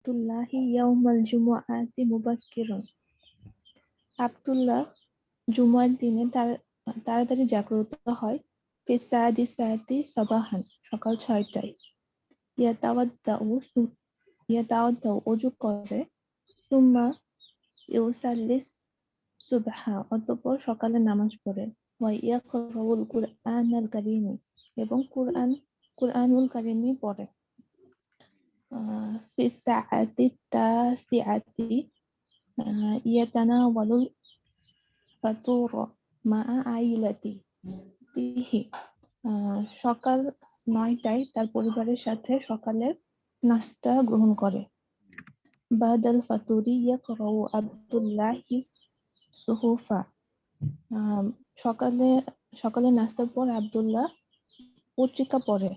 আব্দুল্লাহি ইয়াউমাল জুমআতি মুবাক্কিরান। আব্দুল্লাহ জুমার দিনে তাড়াতাড়ি জাগ্রত হয়। ফিস সাদিসাতি সাবাহান, সকাল 6টায়। ইয়াতাওয়াদ্দাউ, ওযু করে। সুম্মা ইউসাল্লিস সুবহা, অতঃপর সকালে নামাজ পড়ে। ওয়া ইয়াকরাউল কুরআনাল কারীম, এবং কুরআনুল কারীম পড়ে। ফিস সাআতি তাসিআতি ইয়াতানাওয়ালুল ফাতুর মা'a আইলাতিহি, সকাল 9টায় তার পরিবারের সাথে সকালের নাস্তা গ্রহণ করে। বাদাল ফাতুরি ইয়াকরাউ আব্দুল্লাহি সুহুফা, সকালে নাস্তার পর আব্দুল্লাহ পত্রিকা পড়ে।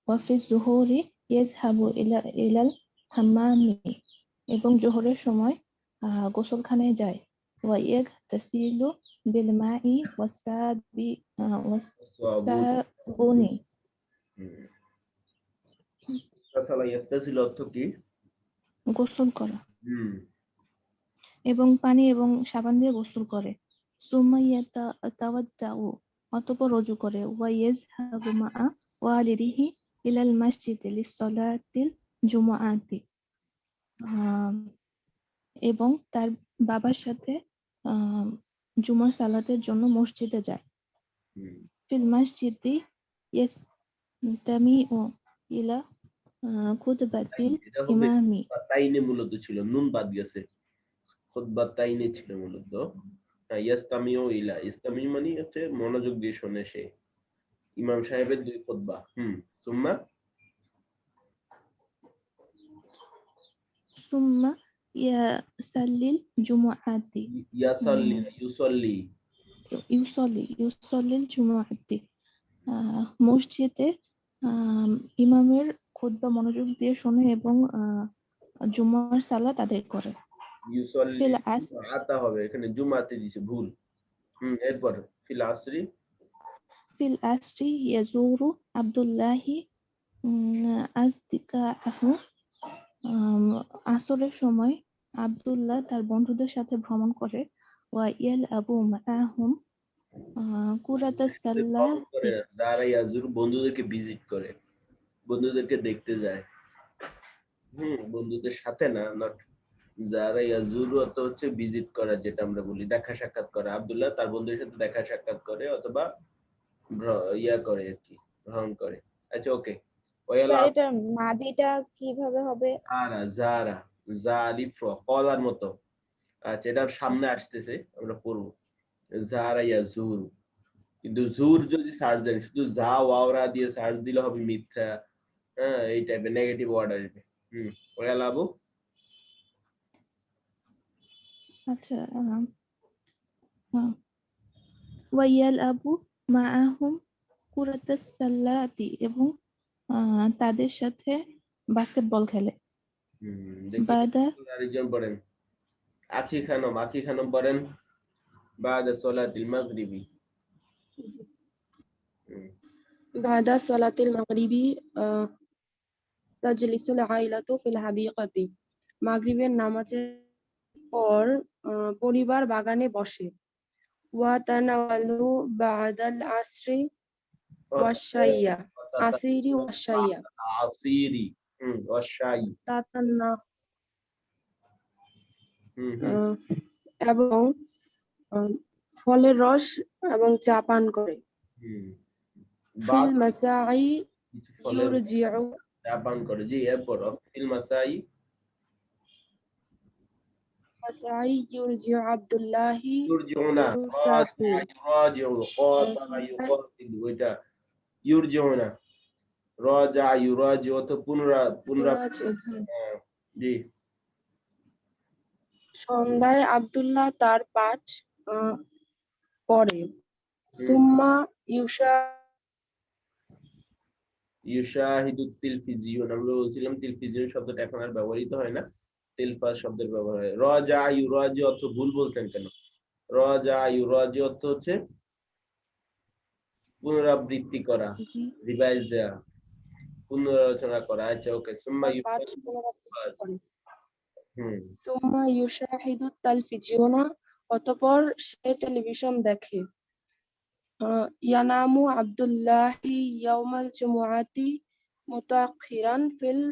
ওয়াফি যুহুরি ইয়াযহাবু ইলাল হাম্মামি, এবং জোহরের সময় গোসলখানায় যায়। ওয়া ইয়াগতাসিলু বিল মাই ওয়াসাবুনি, তাছাড়া ইয়াগতাসিল অর্থ কি? গোসল করা। এবং পানি এবং সাবান দিয়ে গোসল করে। সুম্মা ইয়াতাওয়াদ্দাউ, অতঃপর ওযু করে। ওয়া ইয়াযহাবু মা'a ওয়ালিদিহি ইলাল মাসজিদি লিসসালাতিল জুমআতি, এবং তার বাবার সাথে জুমার সালাতের জন্য মসজিদে যায়। ফিল মাসজিদি ইয়াসতামিউ ইলা খুতবাতিল ইমামি, তাইনে মূলত ছিল, নুন বাদ গেছে, খুতবা তাইনে ছিল মূলত। ইয়াসতামিউ ইলা, ইসতামি মানে হচ্ছে মনোযোগ দিয়ে শুনে সে, ইমাম সাহেবের দুই খুতবা। সুম্মা ইয়াসাল্লিল জুমআতি, ইউসাল্লিল জুমআতি, মসজিদে ইমামের খুতবা মনোযোগ দিয়ে শোনে এবং জুমার সালাত আদায় করে। ইউসাল্লি আতা হবে, এখানে জুমাতে দিয়েছে ভুল। এরপর ফিল আসরি ইয়াজুরু আব্দুল্লাহি আজদিকাহু, আসরের সময় আব্দুল্লাহ তার বন্ধুদের সাথে ভ্রমণ করে। ওয়া ইয়ালআবু মাআহুম কুরাতাস সালাতি, যারা ইয়াজুর বন্ধুদেরকে ভিজিট করে, বন্ধুদেরকে দেখতে যায়। বন্ধুদের সাথে না, নট যারা ইয়াজুর অর্থ হচ্ছে ভিজিট করা, যেটা আমরা বলি দেখা সাক্ষাৎ করা। আব্দুল্লাহ তার বন্ধুদের সাথে দেখা সাক্ষাৎ করে অথবা ইয়া করে আর কি, ভ্রমণ করে। আচ্ছা, ওকে। এটা মাদিটা কিভাবে হবে? জারা জালিফ কলার মতো। আচ্ছা, এটার সামনে আসতেছে, আমরা পড়ব জারা ইয়াজুর। কিন্তু জুর যদি সার্চ দেন, শুধু যা ওয়াওরা দিয়ে সার্চ দিলে হবে মিথ্যা, এই টাইপের নেগেটিভ ওয়ার্ড আসবে। ওয়াল আবু, আচ্ছা, ওয়াইয়াল আবু মাআহুম কুরাতাস সালাতি, এবং তাদের সাথে বাস্কেটবল খেলে। বাদা আরেকজন পড়েন, আখি খানম পড়েন। বাদা সালাতিল মাগরিবি, বাদা সালাতিল মাগরিবি তাজলিসুল আইলাতু ফিল হাদিকাতি, মাগরিবের নামাজের পর পরিবার বাগানে বসে। ওয়া তানাওয়ালু বাদাল আসরি ওয়াশাইয়া, আসিরি ওয়াশাইয়া, আসিরি ওয়াশাই, তাতান্না, এবং ফলের রস এবং চা পান করে। ফিল মাসাই ইউরজিউ, চা পান করে, জি। এরপর ফিল মাসাই ইউরজিউ আব্দুল্লাহি ইউরজিউনা, ওইটা ইউরজিউনা, রাজা ইউরাজি অত জি। সন্ধ্যায় আব্দুল্লাহ তার পাঠ পড়ে। সুম্মা ইউশাহিদুত তিলফিজিয়ুন, আমরা বলছিলাম তিলফিজিয়ুন শব্দটা এখন আর ব্যবহৃত হয় না, তিলফাজ শব্দের ব্যবহার হয়। রাজা ইউরাজি অর্থ ভুল বলছেন কেন? রাজা ইউরাজি অর্থ হচ্ছে পুনরাবৃত্তি করা, রিভাইজ দেয়া। পুনরালোচনা করা। আচ্ছা ওকে সুম্মা তার পাঠ পুনরাবৃত্তি করে। হুম সুম্মা ইউশাহিদু তালভিজিওনা, অতঃপর সে টেলিভিশন দেখে। ইয়ানামু আব্দুল্লাহি ইয়াউমাল জুমুআতি মুতাআখিরান ফিল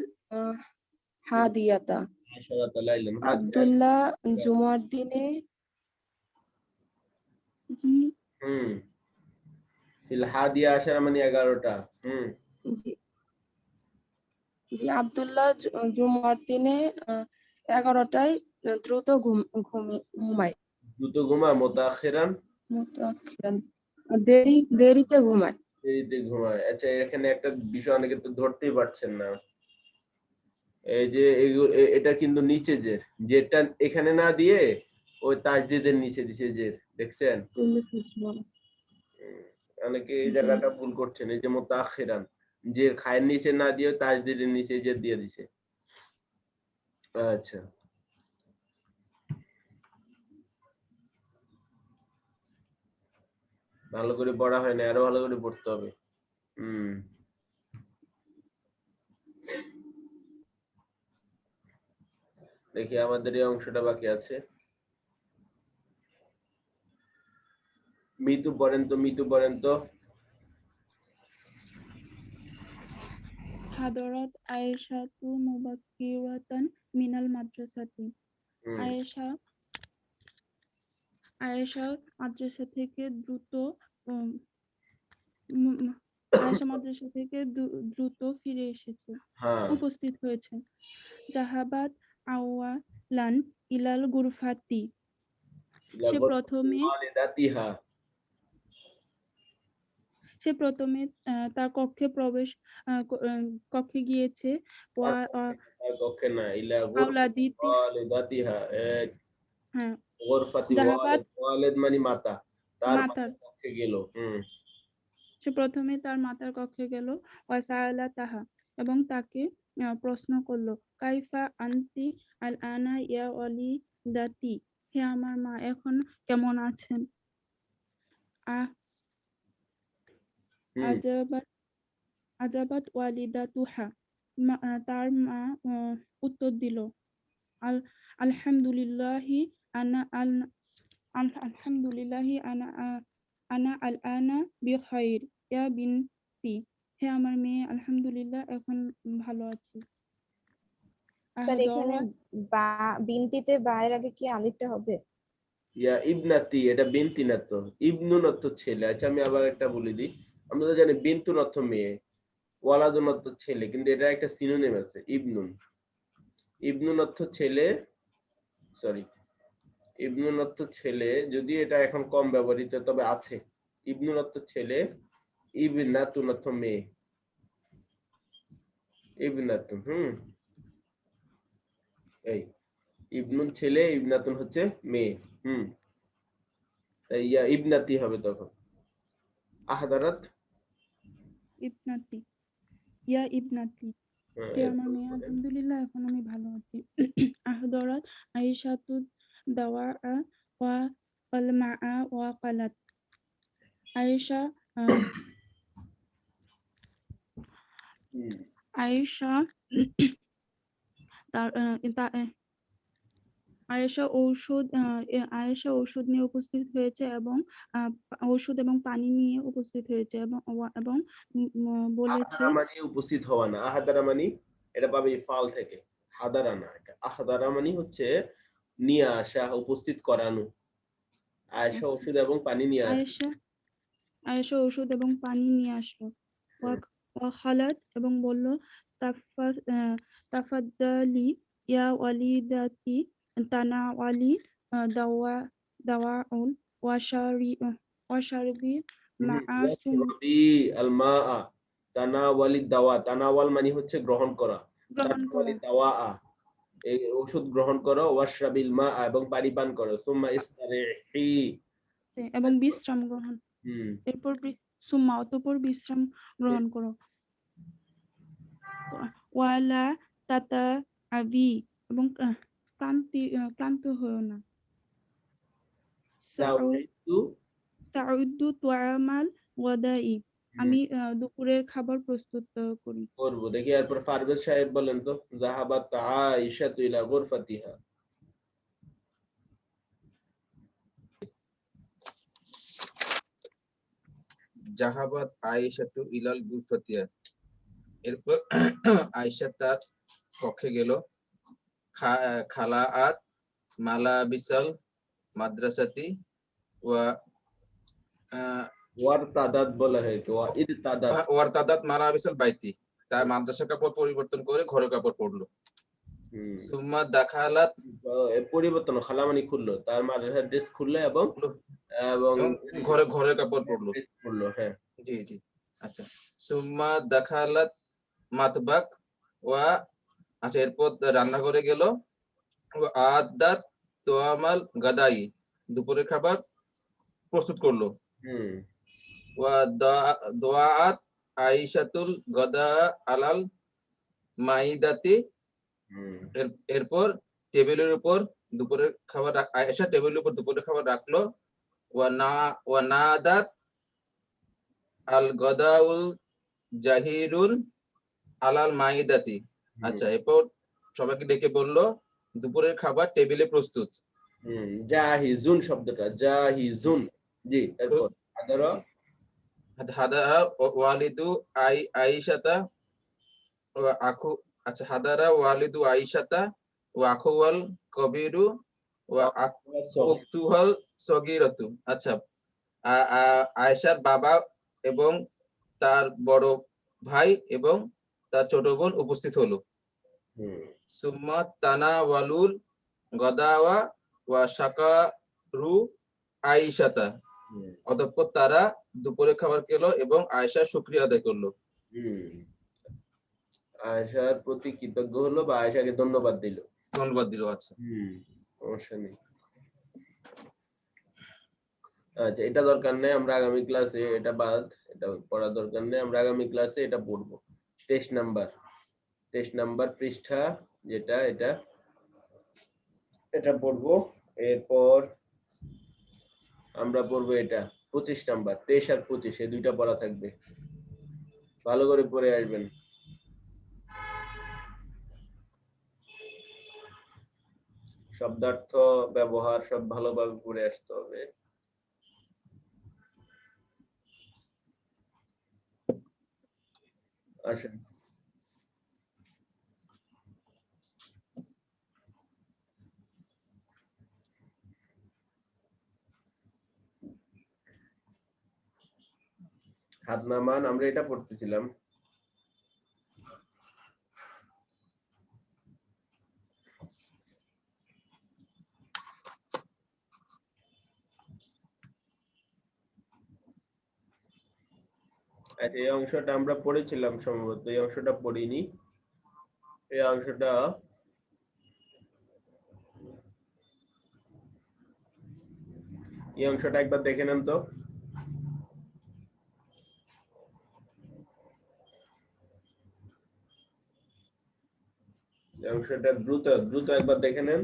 হাদিয়াতা। আশরাতা লাইলান আব্দুল্লাহ জুমার দিনে জি হুম ফিল হাদিয়া আশারা মানে 11টা জি জি আব্দুল্লাহ জুমার দিনে 11টায় দ্রুত ঘুমায়। দ্রুত ঘুমা মুতাখিরান মুতাআখিরান দেরিতে ঘুমায়। দেরিতে ঘুমায়। আচ্ছা এখানে একটা বিষয় অনেকে তো ধরতেই পারছেন না, এই যে এটা কিন্তু নিচে যেটা এখানে না দিয়ে ওই তাজদিদের নিচে দিছে দেখছেন, অনেকে এই জি। জায়গাটা ভুল করছেন। এই যে মুতাখিরান যে খায়ের নিচে না দিয়ে তাজদিদের নিচে দিয়ে দিছে। আচ্ছা ভালো করে পড়া হয় না, আরো ভালো করে পড়তে হবে। দেখি আমাদের এই অংশটা বাকি আছে। মিতু পড়েন তো হাদরাত আয়েশাতু মুবাক্কিরাতান মিনাল মাদ্রাসাতি। আয়েশা মাদ্রাসা থেকে দ্রুত ফিরে এসেছে, উপস্থিত হয়েছে। জাহাবাত আওয়ালান ইলাল গুরফাতি, সে প্রথমে তার কক্ষে গিয়েছে। কক্ষে না, ইলা জাহাবাত ওয়ালিদ মানে মাতা, তার মাতার কক্ষে গেল। সে প্রথমে তার মাতার কক্ষে গেল। ওয়াসাআলা তাহা, এবং তাকে প্রশ্ন করলো, কাইফা আনতি আল আনা ইয়া ওয়ালিদাতি, হে আমার মা এখন কেমন আছেন? আজাবাত ওয়ালিদাতুহা, তার মা উত্তর দিল, আলহামদুলিল্লাহি আনা আল আনা বিখাইর ইয়া বিনতি, হে আমার মেয়ে আলহামদুলিল্লাহ এখন ভালো আছি। স্যার এখানে বিনতিতে বায়ের আগে কি আলিফটা হবে? ইয়া ইবনাতি, এটা বিনতি না তো, ইবনুন অর্থ ছেলে। আচ্ছা আমি আবার একটা বলে দিই, আমরা তো জানি বিনতুন অর্থ মেয়ে, ওয়ালাদুন অর্থ ছেলে, কিন্তু এটা একটা সিনোনিম আছে ইবনুন অর্থ ছেলে, সরি ইবনুন অর্থ ছেলে, যদি এটা এখন কম ব্যবহৃত তবে আছে। ইবনুন অর্থ ছেলে, ইবনাতুন অর্থ মেয়ে, ইবনাতুন এই ইবনুন ছেলে, ইবনাতুন হচ্ছে মেয়ে। তাই ইয়া ইবনাতি হবে তখন। আহদারাত ইবনাতি ইয়া ইবনাতি, হে আমার মেয়ে আলহামদুলিল্লাহ এখন আমি ভালো আছি। আহদারাত আয়েশাতু দাওয়া ওয়া কালমাআ ওয়া কালাত, আয়েশা আয়েশা ঔষধ নিয়ে উপস্থিত হয়েছে এবং ঔষধ এবং পানি নিয়ে উপস্থিত হয়েছে এবং বলেছে, মানে উপস্থিত হওয়া না, আহাদারা মানে এটা পাবে ফাল থেকে, হাদারা না, এটা আহাদারা মানে হচ্ছে নিয়ে আসা, উপস্থিত করানো। আয়েশা ঔষধ এবং পানি নিয়ে আসলো। আয়েশা ঔষধ এবং পানি নিয়ে আসলো। ওয়া খালাত, এবং বলল, তাফাদ্দালি ইয়া ওয়ালিদাতি তানাওয়ালি দাওয়াউন ওয়াশারবি মাআ আল মাআ, তানাওয়ালি দাওয়া, তানাওয়াল মানে হচ্ছে গ্রহণ করা, তানাওয়ালি দাওয়া এই ওষুধ গ্রহণ করো, ওয়াশরাবিল মা, এবং পানি পান করো, সুম্মা ইস্তারিহি, এবং বিশ্রাম গ্রহণ, এরপর সুম্মা অতঃপর বিশ্রাম গ্রহণ করো। ওয়ালা তাতা আবি, এবং ক্লান্ত হয়ো না। সাউদ্দু তুআমাল ওয়াদাই, আমি দুপুরের খাবার প্রস্তুত করি। করবো। দেখি এরপর পারভেজ সাহেব বলেন তো, যাহাবাত আয়েশাতু ইলা গুরফাতিহা। জাহাবাত আয়েশাতু ইলাল গুরফাতিয়া। এরপর আয়েশা তার কক্ষে গেল। খালাআত মালাবিসাল মাদ্রাসাতি ওয়া ওয়ারতাদাত বলা হয় কি ওয়াইরতাদাত। ওয়ারতাদাত মালাবিসাল বাইতি, তার মাদ্রাসা কাপড় পরিবর্তন করে ঘরের কাপড় পরলো। সুম্মা দাখালাত, পরিবর্তন, খালা মানে খুললো, তার মাদ্রাসার ড্রেস খুললো এবং এবং ঘরের কাপড় পরলো। পরলো, হ্যাঁ জি জি আচ্ছা। সুম্মা দাখালাত মাতবাক ওয়া, আচ্ছা এরপর রান্নাঘরে গেল। আদাত তোয়ামাল গাদাই, দুপুরের খাবার প্রস্তুত করলো। ওয়া দোয়াত আইশাতুল গাদা আলাল মাইদাতি, এরপর টেবিলের উপর দুপুরের খাবার আয়েশা টেবিলের উপর দুপুরের খাবার রাখলো। ওয়া নাদাত আল গাদাউল জাহিরুন আলাল মাইদাতি, আচ্ছা এরপর সবাইকে ডেকে বললো দুপুরের খাবার টেবিলে প্রস্তুত। জাহিজুন শব্দটা জাহিজুন, জি এরপর আদারা হাদারা ওয়ালিদু আইশাতা ওয়া আখু, আচ্ছা হাদারা ওয়ালিদু আইশাতা ওয়া আখুয়াল কবিরু ওয়া উখতুহাল সগীরাতু, আচ্ছা আয়েশার বাবা এবং তার বড় ভাই এবং তার ছোট বোন উপস্থিত হলো। সুম্মা তানাওয়ালুল গাদাওয়া ওয়া শাকারু আইশাতা, অতঃপর তারা দুপুরে খাবার খেলো এবং আয়েশার শুকরিয়া আদায় করলো। আয়েশার প্রতি কৃতজ্ঞ হলো বা আয়েশাকে ধন্যবাদ দিল। আচ্ছা সমস্যা নেই। আচ্ছা এটা দরকার নেই, আমরা আগামী ক্লাসে এটা বাদ, এটা পড়া দরকার নেই, আমরা আগামী ক্লাসে এটা পড়বো। 23 নাম্বার পৃষ্ঠা যেটা, এটা পড়বো। এরপর আমরা পড়বো এটা 25 নাম্বার, 23 আর 25 এই দুইটা পড়া থাকবে, ভালো করে পড়ে আসবেন। শব্দার্থ ব্যবহার সব ভালোভাবে পড়ে আসতে হবে। আসেন হাত নামান, আমরা এটা পড়তেছিলাম। আচ্ছা এই অংশটা আমরা পড়েছিলাম সম্ভবত, এই অংশটা পড়িনি। এই অংশটা একবার দেখে নেন তো। এই অংশটা দ্রুত একবার দেখে নেন।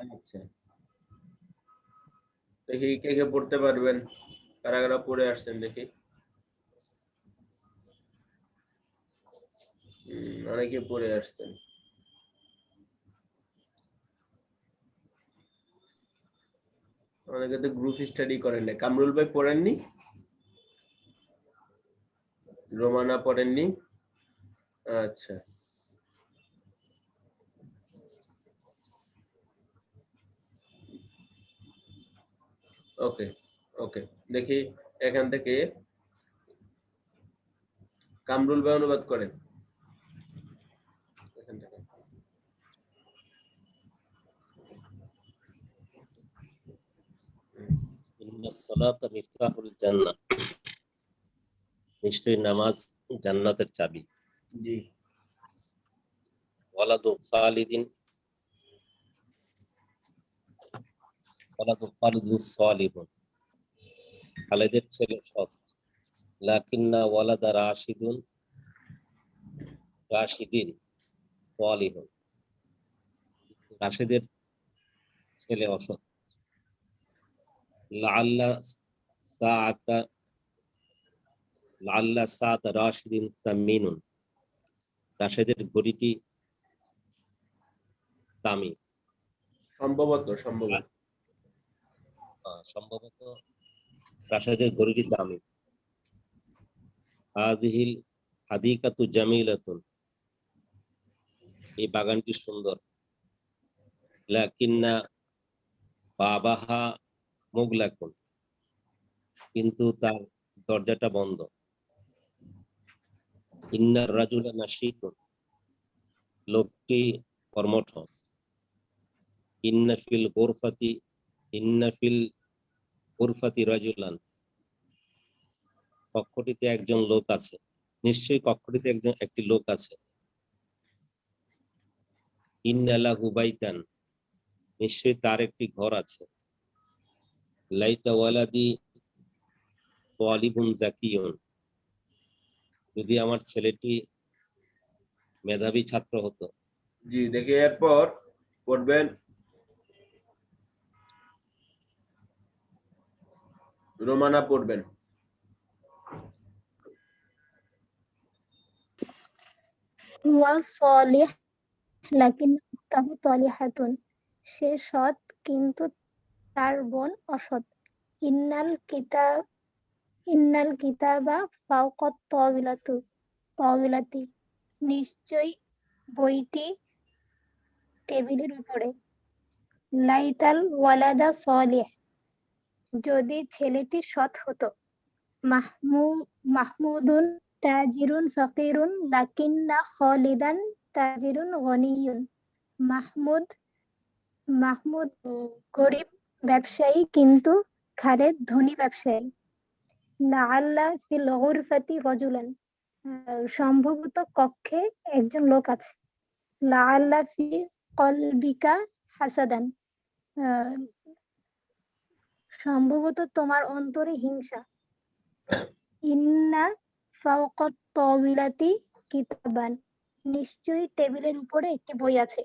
আচ্ছা, দেখি কে কে পড়তে পারবেন, কারা কারা পড়ে আসছেন দেখি। অনেকে পড়ে আসছেন। অনেকে তো গ্রুপ স্টাডি করেন না। কামরুল ভাই পড়েননি? রোমানা পড়েননি? আচ্ছা, ওকে ওকে, দেখি এখান থেকে কামরুল ভাই অনুবাদ করেন এখান থেকে। ইন্নাস সালাতা মিফতাহুল জান্নাহ, নিশ্চয়ই নামাজ জান্নাতের চাবি। জি, ওয়ালাদু খালিদিন সালিহুন, খালিদের ছেলে সৎ। লাকিন্না ওয়ালাদা রাশিদিন সালিহুন, রাশিদের ছেলে অসৎ। লাআল্লা সাআতা রাশিদিন তামিনুন, রাশিদের ঘড়িটি দামি। সম্ভবত সম্ভবত রাশিদের ঘড়িটি দামি। হাদিহিল হাদিকাতু জামিলাতুন, এই বাগানটি সুন্দর। লাকিন্না বাবাহা মুগলাকুন, কিন্তু তার দরজাটা বন্ধ। ইন্নার রাজুলা নাশীতুন, লোকটি কর্মঠ। ইন্না ফিল গুরফাতি রাজুলান, কক্ষটিতে একজন লোক আছে। নিশ্চয়ই কক্ষটিতে একটি লোক আছে। ইন্না লাহু বাইতান, নিশ্চয়ই তার একটি ঘর আছে। লাইতা ওয়ালাদি তালিবুন জাকিয়ুন, যদি আমার ছেলেটি মেধাবী ছাত্র হতো। জি, দেখি এরপর পড়বেন রোমানা পড়বেন। হুয়া সালিহ লাকিন উখতাহু সালিহাতুন, সে সৎ কিন্তু তার বোন অসৎ। ইন্নাল কিতাবা ফাওকাত তাওয়িলাতি, নিশ্চয়ই বইটি টেবিলের উপরে। লাইতাল ওয়ালাদা সালিহ, যদি ছেলেটি সৎ হতো। মাহমুদুন তাজিরুন ফাকিরুন লাকিন্না খালিদান তাজিরুন গনিয়ুন, মাহমুদ গরিব ব্যবসায়ী কিন্তু খালেদ ধনী ব্যবসায়ী। লাআল্লা ফিল গুরফাতি রাজুলান, সম্ভবত কক্ষে একজন লোক আছে। লাআল্লা ফি কলবিকা হাসাদান, সম্ভবত তোমার অন্তরে হিংসা। ইন্না ফাওকাত তাওয়িলাতি কিতাবান, নিশ্চয়ই টেবিলের উপরে একটি বই আছে।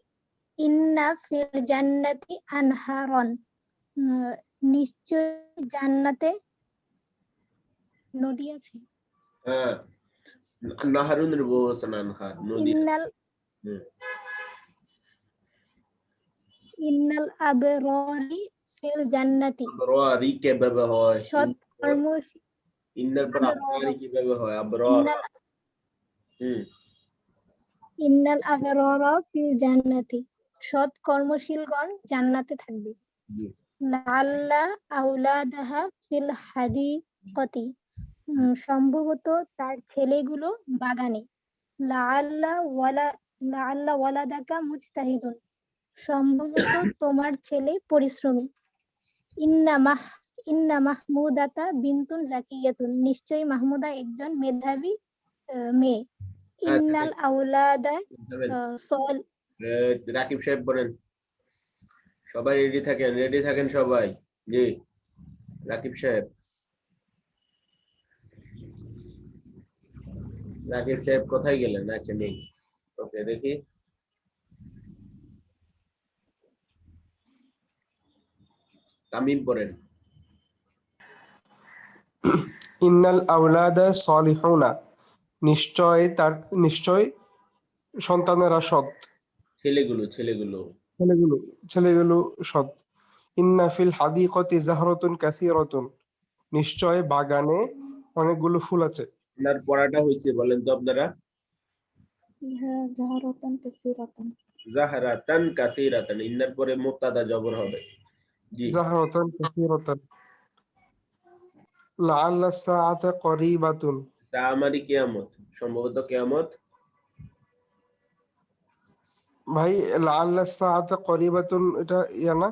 ইন্না ফিল জান্নাতি আনহারন, নিশ্চয়ই জান্নাতে নদী আছে। হ্যাঁ, নাহারুনের বউ আছে, নাহার নদী। ইন্নাল আবরারি ফিল জান্নাতি, আবরারি কিভাবে হয়? সৎকর্মশীল। ইন্নার পর আবরারি কিভাবে হয়? আবরার। ইন্নাল আবরারা ফিল জান্নাতি, সৎ কর্মশীলগণ জান্নাতে থাকবে। লাআল্লা আওলাদাহা ফিল হাদিকতি, সম্ভবত তার ছেলেগুলো বাগানে। লাআল্লা ওয়ালাদাকা মুজতাহিদুন, সম্ভবত তোমার ছেলে পরিশ্রমী। ইন্না মাহমুদাতা বিনতুন জাকিয়াতুন, নিশ্চয়ই মাহমুদা একজন মেধাবী মেয়ে। ইন্নাল আওলাদা রাকিব সাহেব বলেন, সবাই রেডি থাকেন সবাই। জি, রাকিব সাহেব কোথায় গেলেন? আচ্ছা, নেই। ওকে, দেখি তামিম পড়েন। ইন্নাল আওলাদা সলিহুনা, নিশ্চয় সন্তানেরা সৎ। ছেলেগুলো ছেলেগুলো সৎ। ইন্না ফিল হাদিকতি জাহরাতুন কাসীরাতুন, নিশ্চয় বাগানে অনেকগুলো ফুল আছে। আপনার পড়াটা হয়েছে বলেন তো আপনারা? জাহারাতান কাসীরাতান। জাহরাতান কাসীরাতান, ইন্নার পরে মুবতাদা জবর হবে। জি। জাহরাতান কাসীরাতান। লাআল্লা সাআতা করিবাতুন, সামারি কিয়ামত, সম্ভবত কিয়ামত। ভাই লাআল্লা সাআতা করিবাতুন এটা ইয়া না,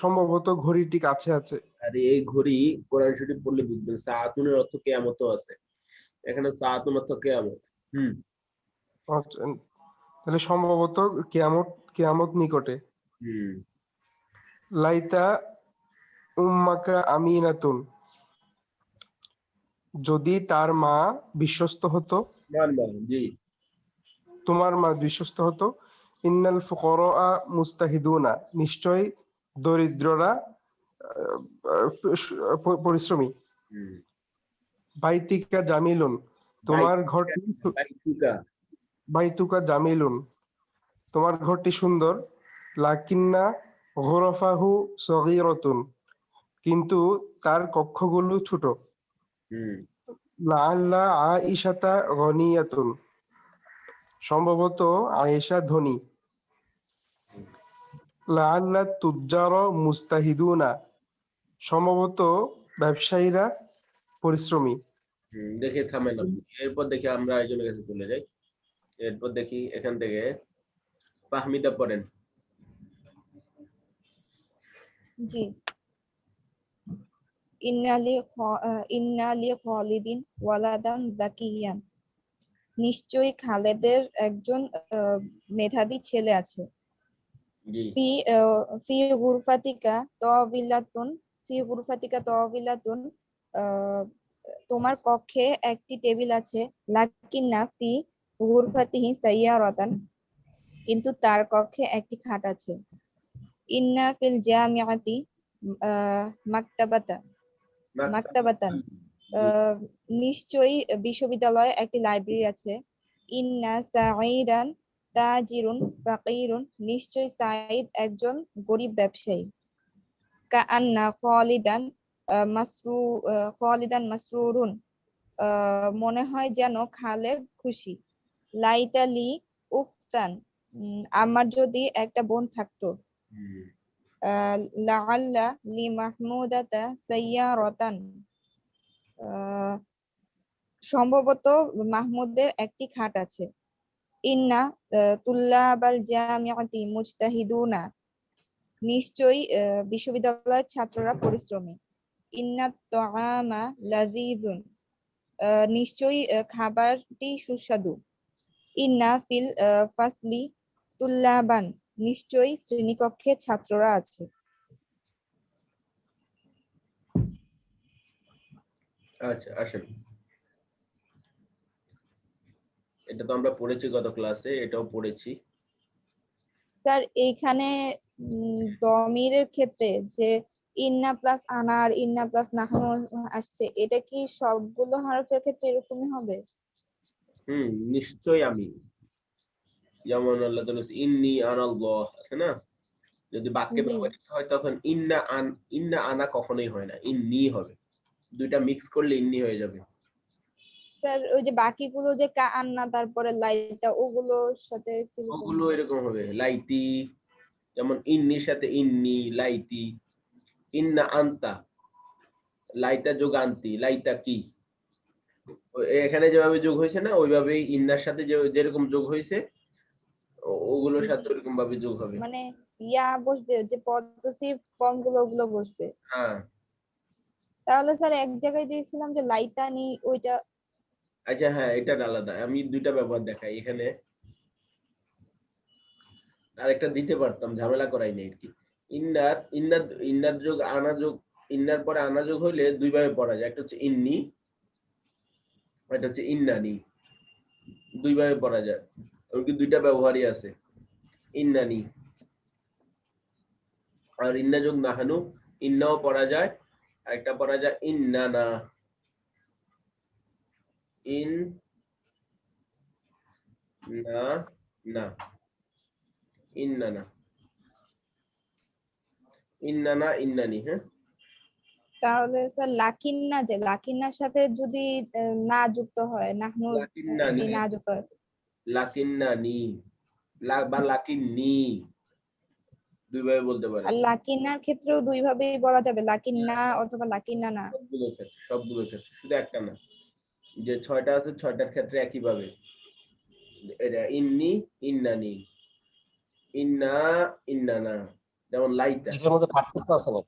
সম্ভবত ঘড়িটি কাছে আছে। আর এই ঘড়ি কোরআন শরীফ পড়লে বুঝবেন সাআতুনের অর্থ কিয়ামতও আছে, এখানে সাআতুন অর্থ কিয়ামত। তাহলে সম্ভবত কিয়ামত নিকটে। লাইতা উম্মাকা আমিনাতুন, যদি তার মা বিশ্বস্ত হতো। জি। তোমার মা বিশ্বস্ত হতো। ইন্নাল ফুকারা মুস্তাহিদুনা, নিশ্চয় দরিদ্ররা পরিশ্রমী। বাইতিকা জামিলুন, তোমার ঘরটি বাইতুকা জামিলুন, তোমার ঘরটি সুন্দর। লাকিন্না গুরাফাহু সগীরাতুন, কিন্তু তার কক্ষগুলো ছোট। লাআল্লা আয়েশাতা গনিয়াতুন, সম্ভবত আয়েশা ধনী। লাআল্লা তুজ্জারা মুস্তাহিদুনা, সম্ভবত ব্যবসায়ীরা পরিশ্রমী। দেখে থামেন আপনি, এরপর দেখি আমরা আরেকজনের কাছে চলে যাই। এরপর দেখি এখান থেকে ফাহমিদা পড়েন। জি। ইন্নালি খালিদিন ওয়ালাদান যাকিয়ান, নিশ্চয়ই খালেদের একজন মেধাবী ছেলে আছে। ফি গুরফাতিকা তাওবিলাতুন, তোমার কক্ষে একটি টেবিল আছে। লাকিন্না ফি গুরফাতিহি সাইয়ারাতান, কিন্তু তার কক্ষে একটি খাট আছে। ইন্না ফিল জামিআতি মাকতাবাতান, নিশ্চয়ই বিশ্ববিদ্যালয়ে একটি লাইব্রেরি আছে। ইন্না সাঈদান তাজিরুন ফাকিরুন, নিশ্চয়ই সাঈদ একজন গরিব ব্যবসায়ী। কাআন্না খালিদান মাসরুরুন, মনে হয় যেন খালেদ খুশি। লাইতালি উখতান, আমার যদি একটা বোন থাকতো। লাআল্লা লি মাহমুদাতা সাইয়ারাতান, সম্ভবত মাহমুদের একটি খাট আছে। ইন্না তুল্লাবাল জামিআতি মুজতাহিদুনা, নিশ্চয়ই বিশ্ববিদ্যালয়ের ছাত্ররা পরিশ্রমী। ইন্না তাআমা লাযীযুন, নিশ্চয়ই খাবারটি সুস্বাদু। ইন্না ফিল ফাসলি তুল্লাবান, নিশ্চয়ই শ্রেণীকক্ষে ছাত্ররা আছে। আচ্ছা আসেন, এটা তো আমরা পড়েছি গত ক্লাসে, এটাও পড়েছি। স্যার এইখানে দমিরের ক্ষেত্রে যে ইন্না প্লাস আনা আর ইন্না প্লাস নাহনু আসছে, এটা কি সবগুলো হরফের ক্ষেত্রে এরকমই হবে? নিশ্চয় আমি, যেমন আল্লাহ তাআলা ইন্নী আনাল্লাহ আছে না, যদি বাক্যে ব্যবহৃত হয় তখন ইন্না আনা কখনোই হয় না, ইন্নী হবে। দুইটা মিক্স করলে ইন্নী হয়ে যাবে। স্যার ওই যে বাকিগুলো যে কাআন্না তারপরে লাইতা, ওগুলোর সাথে ওগুলো এরকম হবে লাইতি, যেমন ইন্নির সাথে ইন্নি, লাইতি। ইন্না আনতা, লাইতা যোগ আনতি, লাইতা কি, এখানে যেভাবে যোগ হয়েছে না ওইভাবেই ইন্নার সাথে যেরকম যোগ হয়েছে ওগুলোর সাথে ওরকম ভাবে যোগ হবে। মানে ইয়া বসবে, যে পজিটিভ ফর্ম গুলো বসবে। হ্যাঁ, তাহলে স্যার এক জায়গায় দিয়েছিলাম যে লাইতানি, ওইটা। আচ্ছা হ্যাঁ, এটা আলাদা, আমি দুইটা ব্যবহার দেখাই এখানে, আরেকটা দিতে পারতাম, ঝামেলা করাই নাই আর কি। ইন্নার যোগ আনা যোগ, ইন্নার পরে আনা যোগ হইলে দুই ভাবে পড়া যায়, একটা হচ্ছে ইন্নি, এটা হচ্ছে ইন্নানি, দুই ভাবে পড়া যায়। ওর কি দুইটা ব্যবহারই আছে, ইন্নানি। আর ইন্না যোগ নাহানু, ইন্নাও পড়া যায়, আরেকটা পড়া যায় ইন্নানা, ইন না না, ইন্নানা, ইন্নানা, ইন্নানি। হ্যাঁ, তাহলে স্যার লাকিন্না, যে লাকিন্নার সাথে যদি না যুক্ত হয়, নাহনু লাকিন্নানি, যদি না যুক্ত হয়, লাকিন্নানি বা লাকিন্নি, দুইভাবে বলতে পারে। আর লাকিন্নার ক্ষেত্রেও দুই ভাবেই বলা যাবে, লাকিন্না অথবা লাকিন্না না। সবগুলোর ক্ষেত্রে, শুধু একটা না, যে 6টা আছে 6টার ক্ষেত্রে একই ভাবে। এটা ইন্নি, ইন্নানি, ইন্না, ইন্নানা, যেমন লাইতা। এটার মধ্যে পার্থক্য আছে না?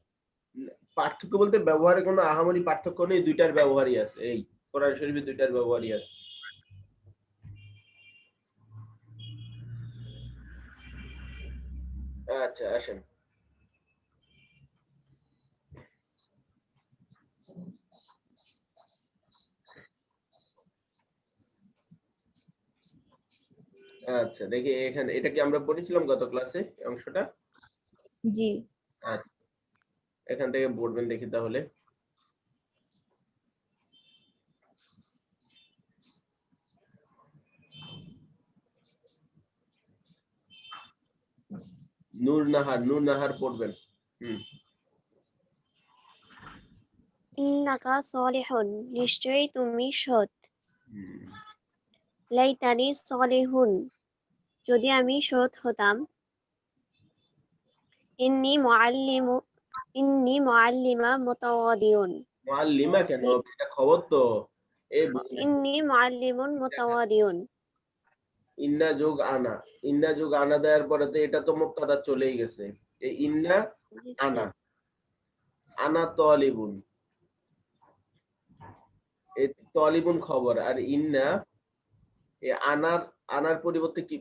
পার্থক্য বলতে ব্যবহারে কোনো আহামরি পার্থক্য নেই, দুইটার ব্যবহারই আছে। এই কোরআন শরীফে দুইটার ব্যবহারই আছে। আচ্ছা, আসেন। আচ্ছা, দেখি এখানে এটা কি আমরা পড়েছিলাম গত ক্লাসে অংশটা? জি। আচ্ছা, এখান থেকে পড়বেন দেখি তাহলে। নূর নাহার, নূর নাহার পড়বেন। ইন্নাকা সলিহুন, নিশ্চয়ই তুমি সৎ। লাইতানি সলিহুন, যদি আমি সৎ হতাম। ইন্নি মুআল্লিমা মুতাওয়াদিউন, মুআল্লিমা কেন, এটা খবর তো। ইন্নি মুআল্লিমুন মুতাওয়াদিউন। ইন্না যোগ আনা, ইন্না যোগ আনা দেওয়ার পরে তো এটা তো মুবতাদা চলেই গেছে। এই ইন্না আনা, আনা তালিবুন, এই তালিবুন খবর, আর ইন্না এই আনার, আনার পরিবর্তে কি,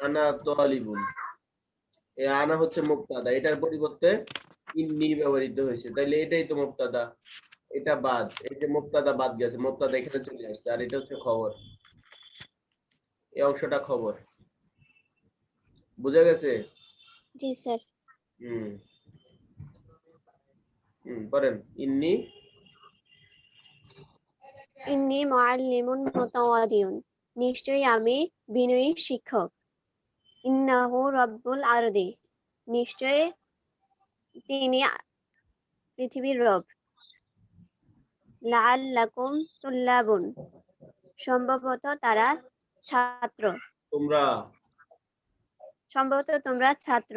আনা তালিবুন, এই আনা হচ্ছে মুবতাদা, এটার পরিবর্তে ইন্নি ব্যবহৃত হয়েছে, তাইলে এটাই তো মুবতাদা। এটা বাদ, এই যে মুবতাদা বাদ গেছে, মুবতাদা এখানে চলে আসছে, আর এটা হচ্ছে খবর। এই অংশটা খবর, বুঝা গেছে? জি স্যার। পড়েন। ইন্নি, ইন্নি মুআল্লিমুন মুতাওয়াদিউন, নিশ্চয়ই আমি বিনয়ী শিক্ষক। ইন্নাহু রাব্বুল আরদি, নিশ্চয়ই তিনি পৃথিবীর রব। লাআল্লাকুম তুল্লাবুন, সম্ভবত তারা ছাত্র, তোমরা ছাত্র।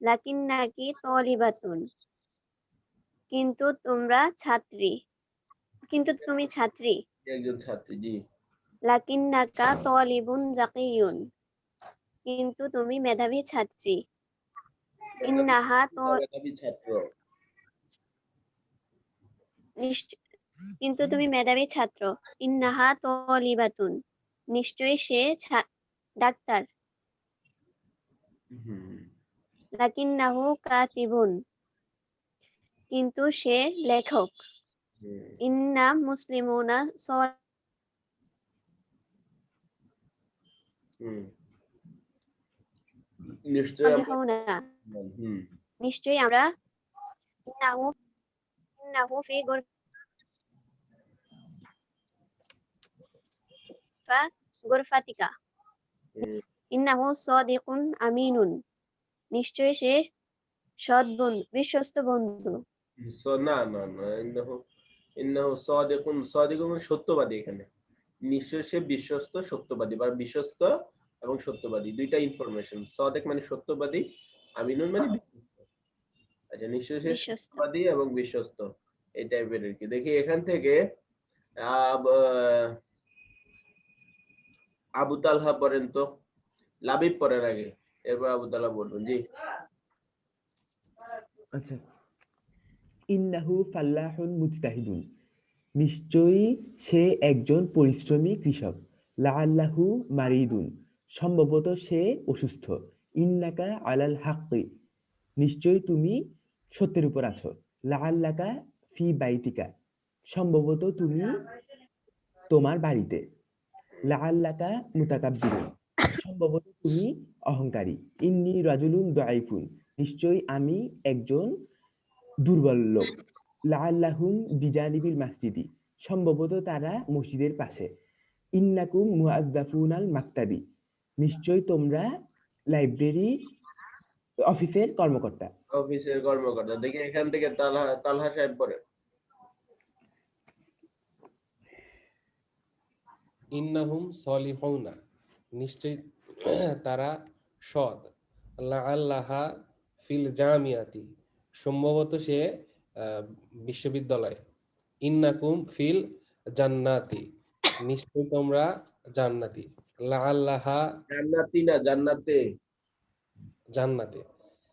লাকিন্নাকি তালিবাতুন, কিন্তু তুমি ছাত্রী। একজন ছাত্রী, জি। লাকিন্নাকা তালিবুন যাকিয়ুন, কিন্তু তুমি মেধাবী ছাত্রী। ইন্নাহা মেধাবী ছাত্র, কিন্তু তুমি মেধাবী ছাত্র। ইন্নাহা তালিবাতুন, নিশ্চয়ই সে ডাক্তার। লাকিন্নাহু কাতিবুন, কিন্তু সে লেখক। ইন্না মুসলিমুনা নিশ্চয়ই আমরা ইন্নাহু ফি গুরফাতিকা ইন্নাহু সাদিকুন আমিনুন, নিশ্চয়ই সে সৎ বন্ধু, বিশ্বস্ত বন্ধু। না না না, ইন্নাহু সাদিকুন, সাদিকুন মানে সত্যবাদী। এখানে নিশ্চয় সে বিশ্বস্ত, সত্যবাদী, বা বিশ্বস্ত এবং সত্যবাদী দুইটা ইনফরমেশন। সাদিক মানে সত্যবাদী, আমিনুন মানে বিশ্বস্ত। আচ্ছা, নিশ্চয় সে সত্যবাদী এবং বিশ্বস্ত, এই টাইপের আর কি। দেখি এখান থেকে আবু তালহা পড়েন তো, লাবিব পড়েন আগে, এরপর আবু তালহা বলবেন। জি। আচ্ছা, ইন্নাহু ফাল্লাহুন মুজতাহিদুন, নিশ্চয়ই সে একজন পরিশ্রমী কৃষক। লাআল্লাহু মারিদুন, সম্ভবত সে অসুস্থ। ইন্নাকা আলাল হাক্কি, নিশ্চয়ই তুমি সত্যের উপর আছো। লাআল্লাকা ফি বাইতিকা, সম্ভবত তুমি তোমার বাড়িতে। লাআল্লাকা মুতাকাব্বিরুন, সম্ভবত তুমি অহংকারী। ইন্নী রাজুলুন দাইফুন, নিশ্চয়ই আমি একজন দুর্বল লোক। লাআল্লাহুম বিজানিবিল মাসজিদি, সম্ভবত তারা মসজিদের পাশে। ইন্নাকুম মুআদ্দাফুনাল মাকতাবি, নিশ্চয়ই তোমরা লাইব্রেরি অফিসের কর্মকর্তা। অফিসের কর্মকর্তা। দেখি এখান থেকে তালহা সাহেব পড়ে। ইন্নাহুম সলিহুনা, নিশ্চয় তারা সৎ। লাআল্লাহা ফিল জামিয়াতি, সম্ভবত সে বিশ্ববিদ্যালয়। ইন্নাকুম ফিল জান্নাতি, নিশ্চয় তোমরা জান্নাতি। লাআল্লাহা, জান্নাতি না জান্নাতে, জান্নাতে।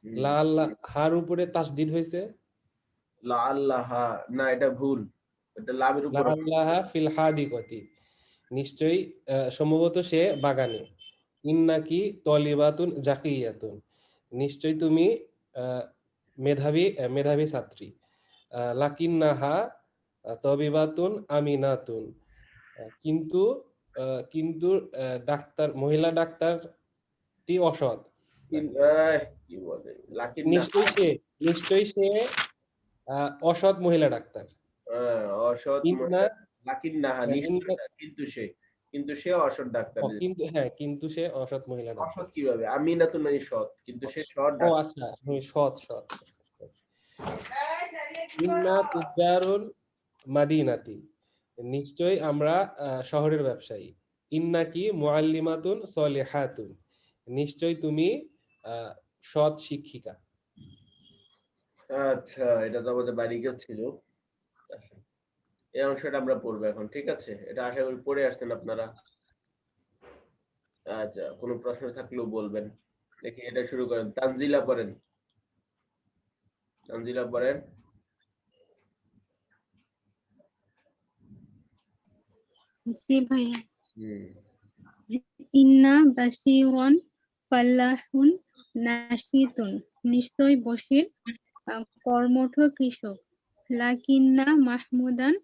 লাআল্লাহ হার উপরে তাসদিদ হয়েছে, লাআল্লাহা না, এটা ভুল, এটা লামের উপর। লাআল্লাহা ফিল হাদিকতি, নিশ্চয়ই সম্ভবত সে বাগানে। ইন্নাকি তলিবাতুন জাকিয়াতুন, নিশ্চয় তুমি মেধাবী ছাত্রী। লাকিন্নাহা তবিবাতুন আমিনাতুন, কিন্তু কিন্তু মহিলা ডাক্তারটি অসৎ। কি বলে নিশ্চয়ই সে অসৎ মহিলা ডাক্তার। অসৎ লাকিন্নাহা, কিন্তু সে অসৎ ডাক্তার। কিন্তু সে অসৎ মহিলা ডাক্তার। অসৎ কিভাবে? আমিনাতুন মানে সৎ, কিন্তু সে সৎ ডাক্তার। ও আচ্ছা, সৎ। ইন্না তুজারুল মাদিনাতি, নিশ্চয় আমরা শহরের ব্যবসায়ী। ইন্নাকি মুআল্লিমাতুন সলিহাতুন, নিশ্চয় তুমি সৎ শিক্ষিকা। আচ্ছা, এটা তো আমাদের বাড়িতে ছিল। এই অংশটা আমরা পড়বো এখন, ঠিক আছে? এটা আশা করি পড়ে আসছেন আপনারা। আচ্ছা, কোনো প্রশ্ন থাকলেও বলবেন। দেখি এটা শুরু করেন, তানজিলা পড়েন। তানজিলা পড়েন। জি ভাইয়া। ইন্না বাশীরুন ফাল্লাহুন নাশিতুন, নিশ্চয় বশীর কর্মঠ কৃষক। লাকিন্না মাহমুদান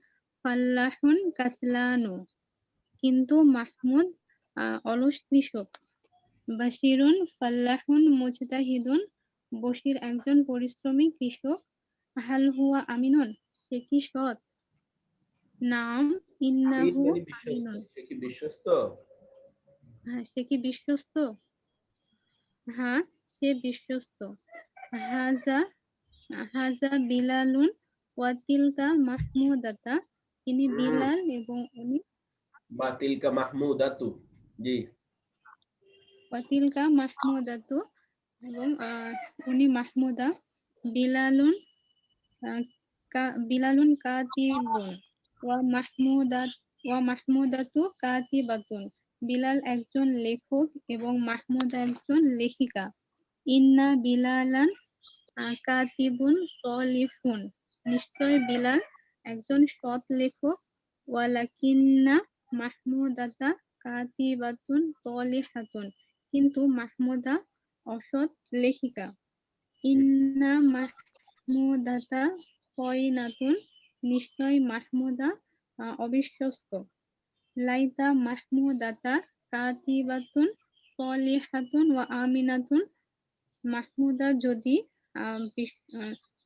ফাল্লাহুন কাসলানু, কিন্তু মাহমুদ অলস কৃষক। বাশীরুন ফাল্লাহুন মুজতাহিদুন, বশীর একজন পরিশ্রমী কৃষক। হাল হুয়া আমিনুন, সে কি সৎ? নাম ইন্নাহু আমিনুন, সে কি বিশ্বস্ত? হ্যাঁ সে কি বিশ্বস্ত? হ্যাঁ সে বিশ্বস্ত। হাজা বিলালুন ওয়াতিলকা মাহমুদাতা, ইনি বিলাল এবং উনি বাতিলকা মাহমুদাতু। জি, ওয়াতিলকা মাহমুদাতু, এবং উনি মাহমুদা। বিলালুন কাতিবুন ওয়া মাহমুদাতু কাতিবাতুন, বিলাল একজন লেখক এবং মাহমুদা একজন লেখিকা। ইন্না বিলালান কাতিবুন সলিহুন, নিশ্চয় বিলাল একজন সৎ লেখক। ওয়ালাকিন্না মাহমুদাতা কাতিবাতুন সলিহাতুন, কিন্তু মাহমুদা অসৎ লেখিকা। ইন্না মাহমুদাতা খয়নাতুন, নিশ্চয় মাহমুদা অবিশ্বস্ত। লাইতা মাহমুদাতা কাতিবাতুন সলিহাতুন ওয়া আমিনাতুন, মাহমুদা যদি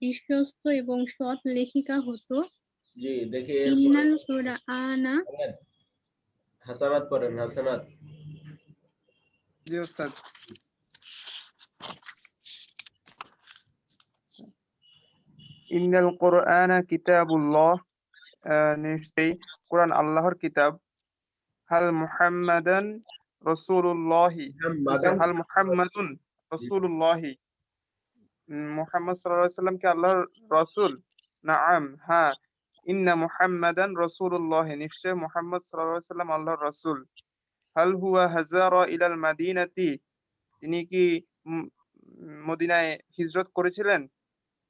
বিশ্বস্ত এবং সৎ লেখিকা হতো। জি, দেখি ইন্নাল কুরআনা, হাসানাত পড়েন, হাসানাত। জি ওস্তাদ। ইন্নাল কুরআনা কিতাবুল্লাহ, নিশ্চয়ই কোরআন আল্লাহর কিতাব। হাল মুহাম্মাদান রাসূলুল্লাহি, হাল মুহাম্মাদুন রাসূলুল্লাহি, মুহাম্মদ সাল্লাল্লাহু আলাইহি ওয়াসাল্লাম কি আল্লাহর রাসূল? নাআম, হ্যাঁ। ইন্না মুহাম্মাদান রাসূলুল্লাহ, নিশ্চয় মুহাম্মদ সাল্লাল্লাহু আলাইহি ওয়াসাল্লাম আল্লাহর রাসূল। হাল হুয়া হাজারা ইলাল মাদিনাতি, তিনি কি মদিনায় হিজরত করেছিলেন?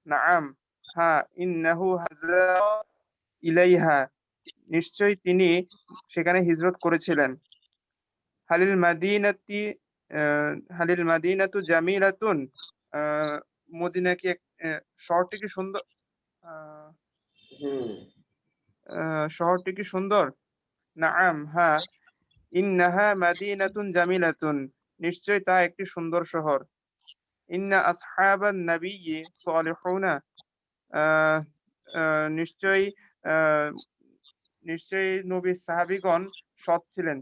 নাআম, হ্যাঁ। ইন্নাহু হাজারা ইলাইহা, নিশ্চয় তিনি সেখানে হিজরত করেছিলেন। হালিল মাদিনাতু জামিলাতুন, মদিনা কি শহরটি কি সুন্দর? শহরটি কি সুন্দর? নাআম, হ্যাঁ। ইন্নাহা মাদিনাতুন জামিলাতুন, নিশ্চয় তা একটি সুন্দর শহর। ইন্না আসহাবান নাবিয়্যি সালিহুনা, আহ, নিশ্চয়ই নিশ্চয়ই নবীর সাহাবীগণ সৎ ছিলেন,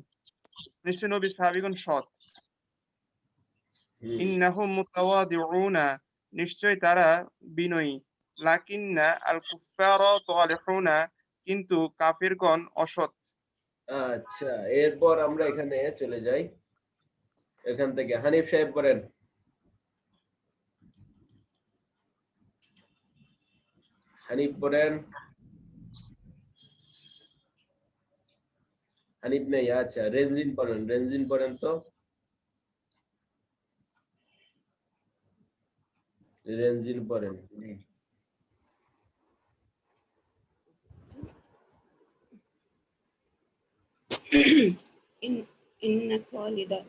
নিশ্চয় নবীর সাহাবীগণ সৎ। ইন্নাহুম মুতাওয়াদিউনা, নিশ্চয় তারা বিনয়ী। লাকিন্না আল কুফারা সালিহুনা, কিন্তু কাফিরগণ অসৎ। আচ্ছা, এরপর আমরা এখানে চলে যাই। এখান থেকে হানিফ সাহেব পড়েন। হানিফ পড়েন। হানিফ নেই, আচ্ছা রেনজিন পড়েন। রেনজিন পড়েন তো। রেনজিন পড়েন। ইন্না খালিদা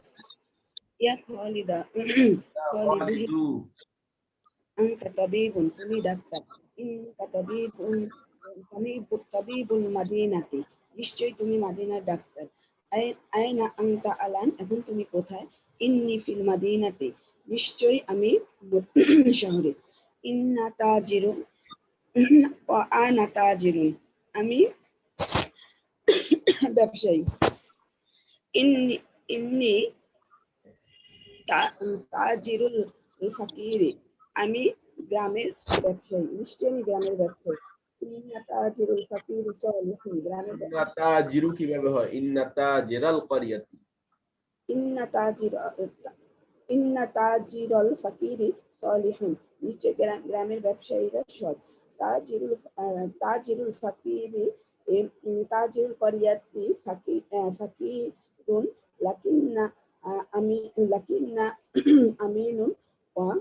ইয়া খালিদা খালিদু আনতা তাবিবুন, তুমি ডাক্তার। ইন্তা তাবিবুন, তাবিবুল মাদিনাতি, নিশ্চয়ই তুমি মাদিনার ডাক্তার। আইনা আনতা আলান, এখন তুমি কোথায়? ইন্নি ফিল মাদিনাতি, নিশ্চয়ই আমি শহরে। ইন্না তাজিরুন ওয়া আনা তাজিরুন, আমি ব্যবসায়ী। ইন্নি ইন্নি তাজিরুল ফাকিরি, আমি গ্রামের ব্যবসায়ী, নিশ্চয়ই আমি গ্রামের ব্যবসায়ী। ইন্না তাজিরুল ফাকিরি সালিহুন, গ্রামের ইন্না তাজিরু কিভাবে হয়? ইন্না তাজিরাল ক্বরিয়াতি। ইন্না তাজিরুল ফাকিরি সালিহুন, নিশ্চয় গ্রামের ব্যবসায়ীরা সৎ। তাজিরুল ফাকিরি তাজিরুল ক্বরিয়াতি ফাকিরুন, লাকিন্না আমিনুন ওয়া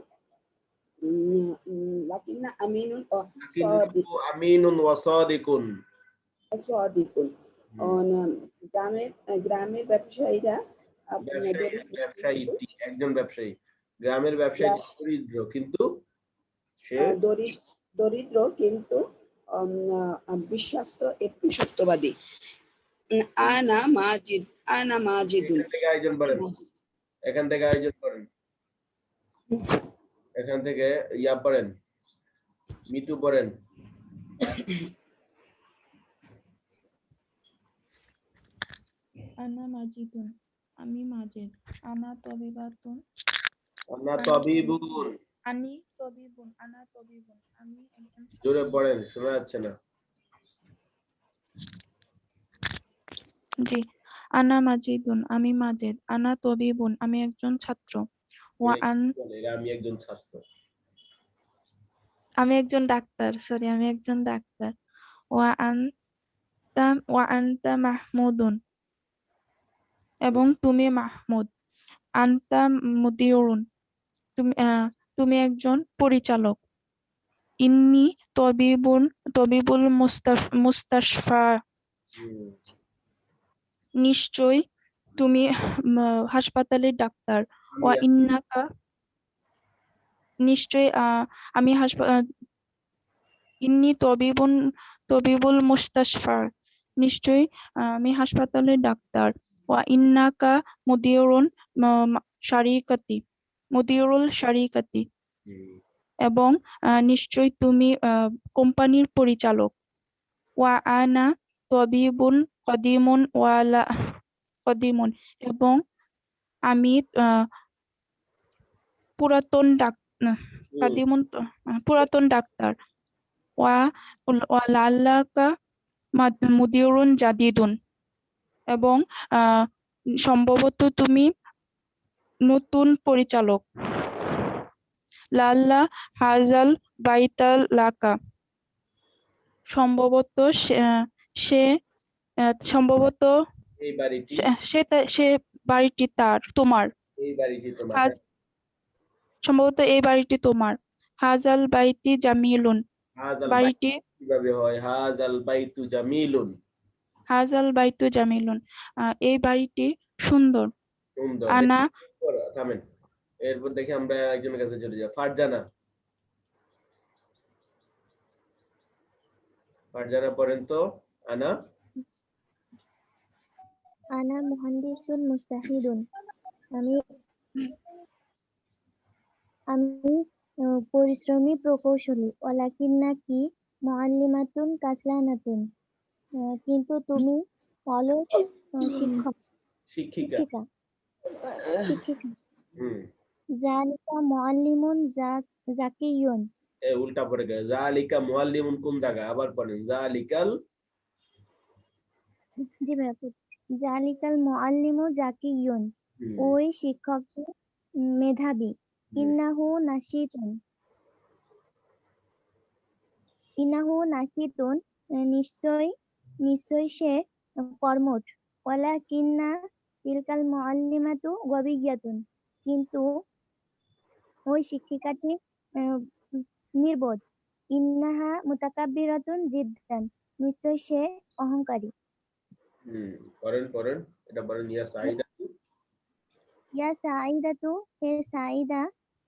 লাকিন্না আমিনুন ওয়া আমিনুন ওয়া সাদিকুন। সাদিকুন, গ্রামের ব্যবসায়ীরা ব্যবসায়ী, একজন ব্যবসায়ী। গ্রামের ব্যবসায়ী দরিদ্র, কিন্তু সে দরিদ্র কিন্তু বিশ্বস্ত একটু সত্যবাদী। আনা মাজিদুন, এখান থেকে আয়োজন করেন। এখান থেকে আয়োজন করেন। এখান থেকে ইয়া পড়েন, মিতু পড়েন। আনা মাজিদুন, আমি মাজিদ। আনা তবিবাতুন, আনা তাবিবুন। আনি তবিবুন, আনা তবিবুন, আমি একজন ছাত্র। জোরে পড়েন, শোনা যাচ্ছে না। জি, আনা মাজিদুন, আমি মাজিদ। আনা তবিবুন, আমি একজন ছাত্র। ওয়া আন, আমি একজন ছাত্র। আমি একজন ডাক্তার, সরি আমি একজন ডাক্তার। ওয়া আনতা মাহমুদুন, এবং তুমি মাহমুদ। আনতা মুদিউরুন, তুমি একজন পরিচালক। ইন্নি তবিবুল মুস্তাশফা, নিশ্চয় তুমি হাসপাতালের ডাক্তার। ওয়া ইন্নাকা, নিশ্চয় আমি ইন্নি তবিবুল মুস্তাশফা, নিশ্চয় আমি হাসপাতালের ডাক্তার। ওয়া ইন্নাকা মুদিউরুন মুদিউরুল শারিকাতি, এবং নিশ্চয় তুমি কোম্পানির পরিচালক। ওয়া আনা তবিবুন কদিমুন, এবং আমি পুরাতন ডাক্তার। ওয়া লাল্লাকা মুদিউরুন জাদিদুন, এবং সম্ভবত তুমি নতুন পরিচালক। লাল্লা হাজাল বাইতাল লাকা, সম্ভবত এই বাড়িটি, সে বাড়িটি তোমার। এই বাড়িটি তোমার। সম্ভবত এই বাড়িটি তোমার। হাজাল বাইতি জামিলুন, বাড়িটি কিভাবে হয়? হাজাল বাইতু জামিলুন। হাজাল বাইতু জামিলুন, এই বাড়িটি সুন্দর। সুন্দর। আনা, থামেন, এরপর দেখি আমরা একজনের কাছে চলে যাই। ফারজানা পড়েন তো। আনা আনা মুহান্দিসুন মুস্তাহিদুন। আমি আমি পরিশ্রমী প্রকৌশলী। ওয়ালাকিন্নাকি মুআল্লিমাতুন কাসলানাতুন। কিন্তু তুমি অলস শিক্ষক শিক্ষিকা। শিক্ষিকা। জালিকা মুআল্লিমুন জাকিয়ুন। উল্টা পড়ে গেছে। জালিকা মুআল্লিমুন কোন জায়গায়? আবার পড়েন। জালিকাল জি ভাইয়া। জালিকাল মুআল্লিমু জাকিয়ুন। ওই শিক্ষক মেধাবী। ইন্নাহু নাশিতুন। ইন্নাহু নাশিতুন। নিশ্চয় সে কর্মঠ। ওয়ালাকিন্না তিলকাল মুআল্লিমাতু গবিয়্যাতুন। কিন্তু ওই শিক্ষিকাটি নির্বোধ। ইন্নাহা মুতাকাব্বিরাতুন জিদ্দান। নিশ্চয় সে অহংকারী। পড়েন এটা বলেন। ইয়া সাইদা ইয়া সাইদাতু, হে সাইদা,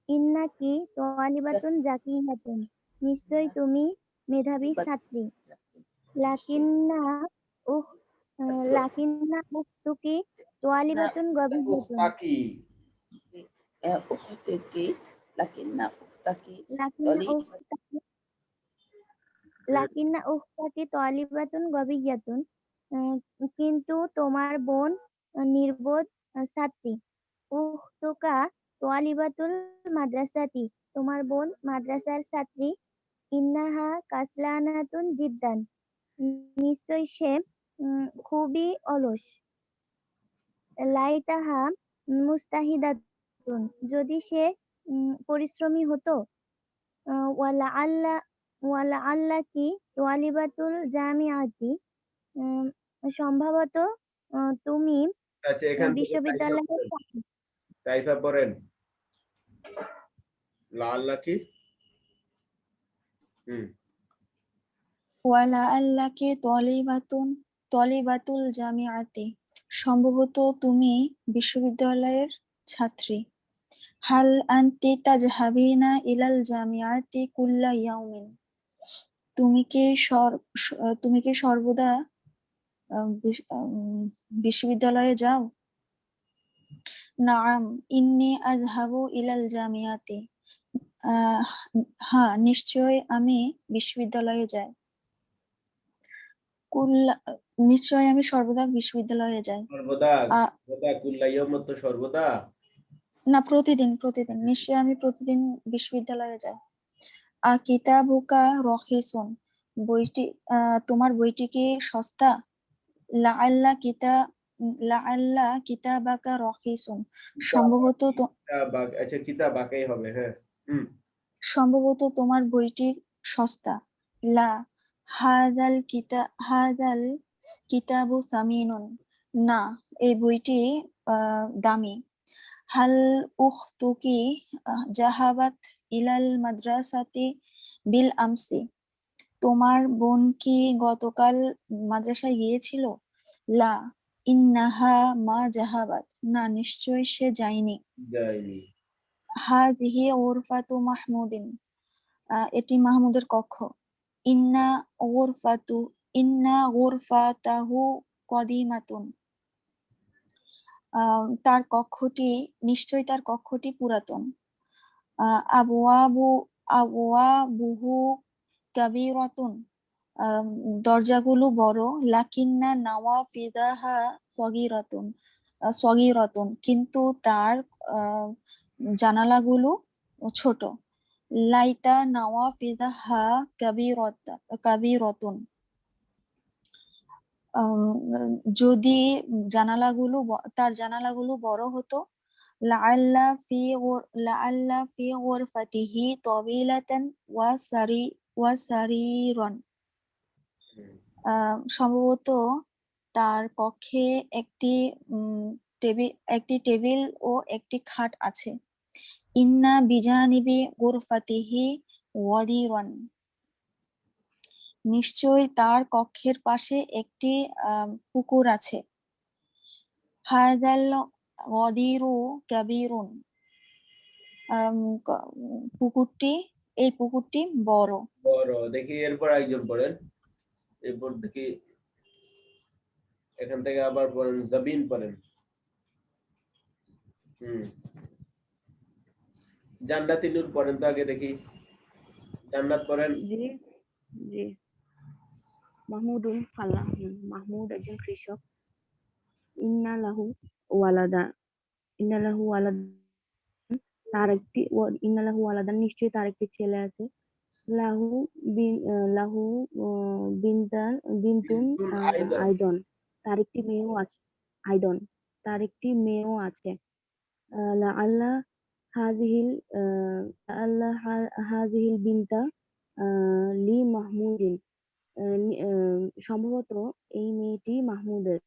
ইন্নাকি তালিবাতুন জাকিয়াতুন। নিশ্চয় তুমি মেধাবী ছাত্রী। লাকিন্না উখতুকি তালিবাতুন গবিয়্যাতুন। লাকিন্না উখতাকি তালিবাতুন গবিয়্যাতুন। কিন্তু তোমার বোন নির্বোধ ছাত্রী। উখতুকা তালিবাতুল মাদ্রাসাতি। তোমার বোন মাদ্রাসার ছাত্রী। ইন্নাহা কাসলানাতুন জিদ্দান। নিশ্চয় সে খুবই অলস। লাইতাহা মুস্তাহিদাতুন। যদি সে পরিশ্রমী হতো। ওয়ালাআল্লাকি তালিবাতুল জামিআতি। সম্ভবত তুমি আচ্ছা, এখান থেকে বিশ্ববিদ্যালয়ে কাইফা পড়েন। লাআল্লা কি? ওয়ালাআল্লাকি তালিবাতুল জামিআতি। সম্ভবত তুমি বিশ্ববিদ্যালয়ের ছাত্রী। হাল আনতি তাজহাবিনা ইলাল জামিআতি কুল্লা ইয়াউমিন। তুমি কি সর্বদা বিশ্ববিদ্যালয়ে যাও? নাআম ইন্নী আযহাবু ইলাল জামিআতি। হ্যাঁ, নিশ্চয় আমি বিশ্ববিদ্যালয়ে যাই। নিশ্চয় আমি সর্বদা বিশ্ববিদ্যালয়ে যাই। সর্বদা কুল্লা ইয়াউম তো সর্বদা না, প্রতিদিন। নিশ্চয় আমি প্রতিদিন বিশ্ববিদ্যালয়ে যাই। কিতাবুকা রখিসুন। তোমার বইটি কি সস্তা? লাআল্লা কিতাবাকা রখিসুন। সম্ভবত আচ্ছা, কিতাবাকাই হবে। হ্যাঁ, সম্ভবত তোমার বইটি সস্তা। লা হাযাল কিতাবু সামিনুন। না, এই বইটি দামি। হাল উখতুকি জাহাবাত ইলাল মাদ্রাসাতি বিল আমসি। তোমার বোন কি গতকাল মাদ্রাসায় গিয়েছিল? লা ইন্নাহা মা জাহাবাত। না, নিশ্চয় সে যায়নি। হাযিহি গুরফাতু মাহমুদিন। এটি মাহমুদের কক্ষ। ইন্না গুরফাতাহু কদিমাতুন। নিশ্চয় তার কক্ষটি পুরাতন। আবওয়াবুহু কাবীরাতুন। দরজাগুলো বড়। লাকিন্না নাওয়াফিযাহা সগীরাতুন। কিন্তু তার জানালাগুলো ছোট। লাইতা নাওয়াফিযাহা কাবীরাতুন। যদি তার জানালাগুলো বড় হতো। লাআল্লা ফি গুরফাতিহি তাবিলাতান ওয়া সারিরান। সম্ভবত তার কক্ষে একটি টেবিল ও একটি খাট আছে। ইন্না বিজানিবি গুরফাতিহি ওয়াদিরান। নিশ্চয় তার কক্ষের পাশে একটি পুকুর আছে। হাযাল ওয়াদিরু কাবীরুন। এই পুকুরটি বড়। দেখি এরপর একজন পড়েন। এরপর দেখি এখান থেকে আবার পড়েন জাবিন পড়েন। জান্নাতি নূর পড়েন তো আগে দেখি, জান্নাত পড়েন। জি জি। মাহমুদুন ফালা, মাহমুদ একজন কৃষক। ইন্না লাহু ওয়ালাদা, ইন্না লাহু ওয়ালাদ, তার একটি ইন্না লাহু ওয়ালাদান, নিশ্চয়ই তার একটি ছেলে আছে। লাহু লাহু বিনতান বিনতুন আইদন, তার একটি মেয়েও আছে। আইদন, তার একটি মেয়েও আছে। আল্লাহ হাজিহিল আল্লাহ হাজিহিল বিনতা লি মাহমুদিন, সম্ভবত এই মেয়েটি মাহমুদের।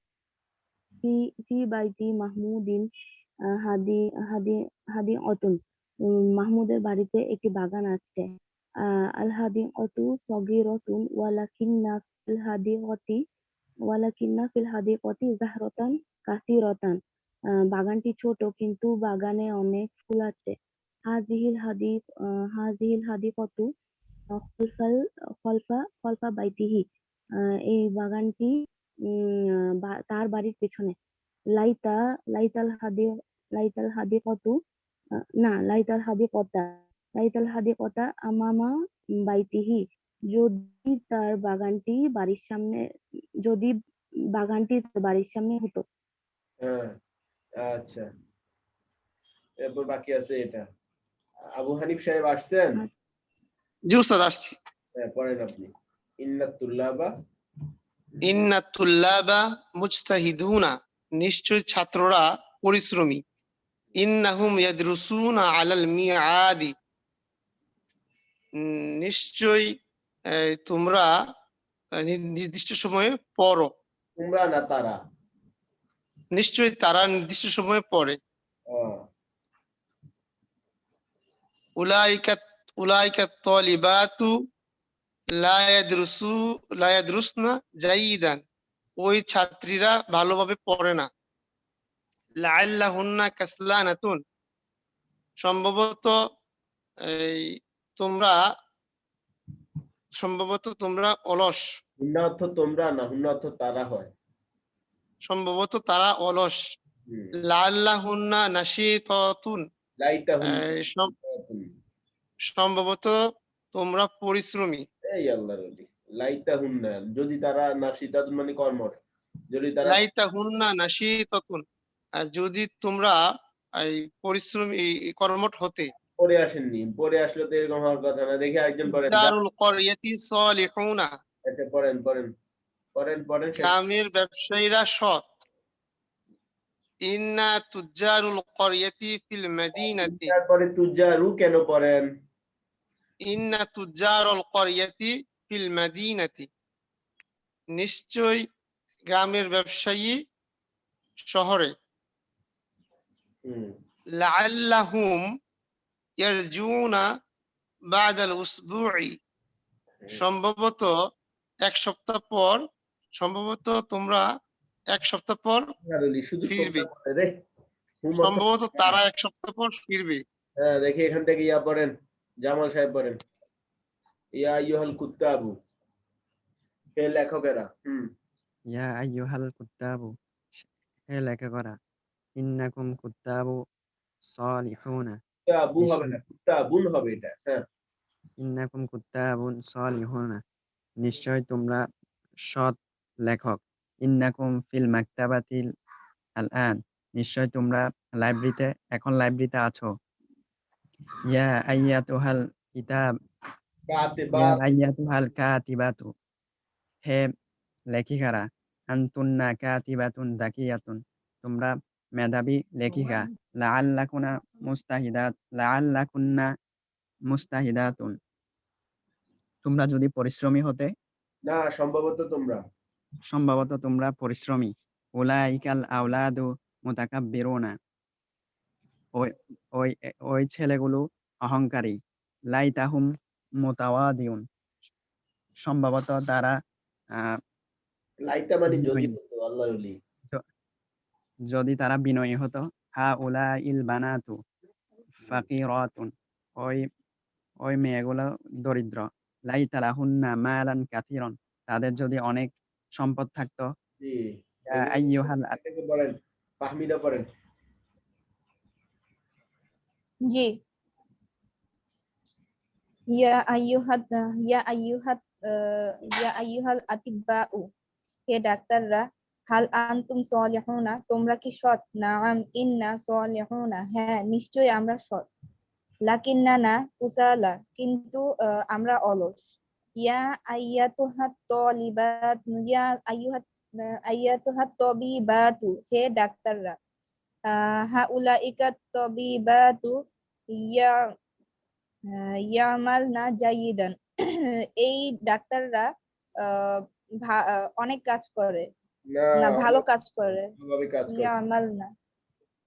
ফি বাইতি মাহমুদিন হাদি হাদি হাদি অতুন, মাহমুদের বাড়িতে একটি বাগান আছে। আল হাদি অতু সগীরাতুন ওয়ালাকিন্না ফিল হাদিকতি জাহরাতান কাসীরাতান, বাগানটি ছোট কিন্তু বাগানে অনেক ফুল আছে। হাজিহিল হাদিকতু খলফা বাইতিহি, এই বাগানটি তার বাড়ির পেছনে। লাইতা লাইতাল হাদি লাইতাল হাদিকতু না লাইতাল হাদিকতা আমামা বাইতিহি, যদি তার বাগানটি বাড়ির সামনে, যদি বাগানটি তার বাড়ির সামনে হতো। আচ্ছা, এরপর বাকি আছে এটা। আবু হানিফ সাহেব আসছেন? জি উস্তাদ আসছি। পড়েন আপনি। ইন্নাত তুল্লাবা মুজতাহিদুনা, নিশ্চয় ছাত্ররা পরিশ্রমী। ইন্নাহুম ইয়াদরুসুনা আলাল মিআদি, নিশ্চয় তোমরা নির্দিষ্ট সময়ে পড়ো। তোমরা না তারা, নিশ্চয় তারা নির্দিষ্ট সময়ে পড়ে। উলাইকা তালিবাতু লা ইয়াদরুসনা জাইদান, ওই ছাত্রীরা ভালোভাবে পড়ে না। লাআল্লাহুন্না কাসলানাতুন, সম্ভবত তোমরা অলস। হুন্না অর্থ তোমরা না, হুন্না অর্থ তারা হয়। সম্ভবত তারা অলস। লাআল্লাহুন্না নাশীতাতুন, সম্ভবত তোমরা পরিশ্রমী। এই আল্লাহর ওলি, লাইতাহুন্না, যদি তারা নাশীতাতুন মানে কর্মঠ, যদি তারা লাইতাহুন্না নাশীতাতুন, যদি তোমরা এই পরিশ্রমী কর্মঠ হতে। পড়ে আসেননি, পড়ে আসলে তো এরকম হওয়ার কথা না। দেখি একজন পড়েন। দারুল করিয়াতি সালিহুনা, আচ্ছা পড়েন পড়েন পড়েন পড়েন। গ্রামের ব্যবসায়ীরা সৎ। ইন্না তুজ্জারুল করিয়াতি ফিল মাদিনাতি, তারপরে তুজ্জারু কেন পড়েন? ইন্না তুজ্জারুল করিয়াতি ফিল মাদিনাতি, নিশ্চয় গ্রামের ব্যবসায়ী শহরে। লাআল্লাহুম ইয়ারজুনা বাদাল উসবুই, সম্ভবত এক সপ্তাহ পর, সম্ভবত তোমরা এক সপ্তাহ পর ফিরবে। সম্ভবত তারা এক সপ্তাহ পর ফিরবে। হ্যাঁ, দেখি এখান থেকে ইয়া পড়েন, জামাল সাহেব পড়েন। ইয়া আইয়ুহাল কুত্তাবু, হে লেখকেরা। ইয়া আইয়ুহাল কুত্তাবু, হে লেখকেরা। ইন্নাকুম কুত্তাবু সালিহুনা, কুত্তাবু হবে না, কুত্তাবুন হবে এটা। হ্যাঁ, ইন্নাকুম কুত্তাবুন সালিহুনা, নিশ্চয় তোমরা সৎ লেখক। ইন্নাকুম ফিল মাকতাবাতিল আলআন, নিশ্চয় তোমরা লাইব্রেরিতে, এখন লাইব্রেরিতে আছো। ইয়া আইয়াতুহাল কিতাব, ইয়া আইয়াতুহাল কাতিবাতু, হে লেখিকারা। আনতুন্না কাতিবাতুন যাকিয়াতুন, তোমরা মেধাবী লেখিকা। লাআল্লাকুন্না মুস্তাহিদাতুন, তোমরা যদি পরিশ্রমী হতে। না, সম্ভবত তোমরা পরিশ্রমী। উলাইকাল আওলাদু মুতাকাব্বিরুনা, ওই ছেলেগুলো অহংকারী। লাইতাহুম মুতাওয়াদিউন, সম্ভবত তারা লাইতা মানে যদি হতো, আল্লাহর ওলি, যদি তারা বিনয়ী হতো। হা উলাইল বানাতু ফাকিরাতুন, ওই মেয়েগুলো দরিদ্র। লাইতা লাহুন্না মালান কাসীরান, তাদের যদি অনেক সম্পদ থাকতো। আইয়ুহাল এটাকে বলেন ফাহমিদা পড়েন। জি। ইয়া আইয়ুহাল আতিব্বাউ, হে ডাক্তাররা, হাল আনতুম সলিহুনা, তোমরা কি সৎ? নাআম ইন্না সলিহুনা, হ্যাঁ নিশ্চয়ই আমরা সৎ। লাকিন্নানা কুসালা, কিন্তু আমরা অলস। ইয়া আইয়াতুহাত তলিবাত, আইয়াতুহাত তবিবাতু, হে ডাক্তাররা। হাউলাইকা তবিবাতু ইয়ামালনা জাইয়িদান, এই ডাক্তাররা অনেক কাজ করে, না ভালো কাজ করে। ইয়ামালনা,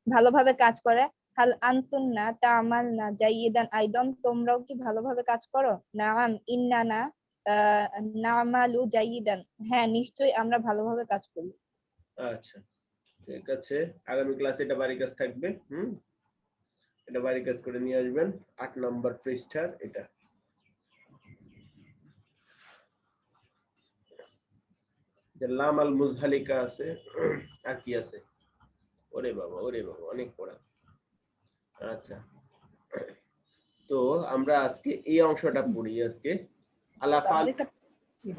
ভালোভাবে কাজ করে। হাল আনতুন্না তা'মালনা জাইয়িদান আইদান, তোমরাও কি ভালোভাবে কাজ করো? নাআম ইন্নানা না'মালু জাইয়িদান, হ্যাঁ নিশ্চয়ই আমরা ভালোভাবে কাজ করি। আচ্ছা ঠিক আছে, আগামী ক্লাসে এটা বাড়ি কাজ থাকবে। এটা বাড়ি কাজ করে নিয়ে আসবেন 8 নম্বর পৃষ্ঠার এটা। লাম আল মুজহালিকা আছে, আর কি আছে? ওরে বাবা অনেক পড়া। আচ্ছা তো আমরা আজকে এই অংশটা পড়ি আজকে। আলাফাল ছিল।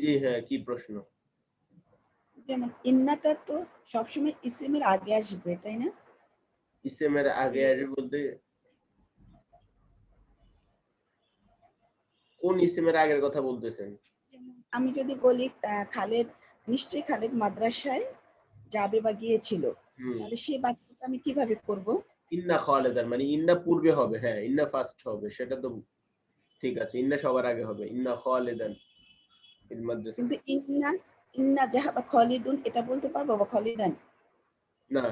জি হ্যাঁ, কি প্রশ্ন? যেমন ইন্নাটা তো সবসময় ইসমের আগে আসবে, তাই না? ইসমের আগে আসবে বলতে কোন ইসমের আগের কথা বলতেছেন? আমি যদি বলি খালেদ, নিশ্চয়ই খালেদ মাদ্রাসায় যাবে বা গিয়েছিল, তাহলে সেই বাক্যটা আমি কিভাবে করব? ইন্না খালেদান, মানে ইন্না পূর্বে হবে। হ্যাঁ, ইন্না ফার্স্ট হবে, সেটা তো ঠিক আছে। ইন্না সবার আগে হবে, ইন্না খালেদান ফিল মাদ্রাসা। কিন্তু ইন্না যাহাবা খালিদুন, এটা বলতে পারবো বা খালিদান? না,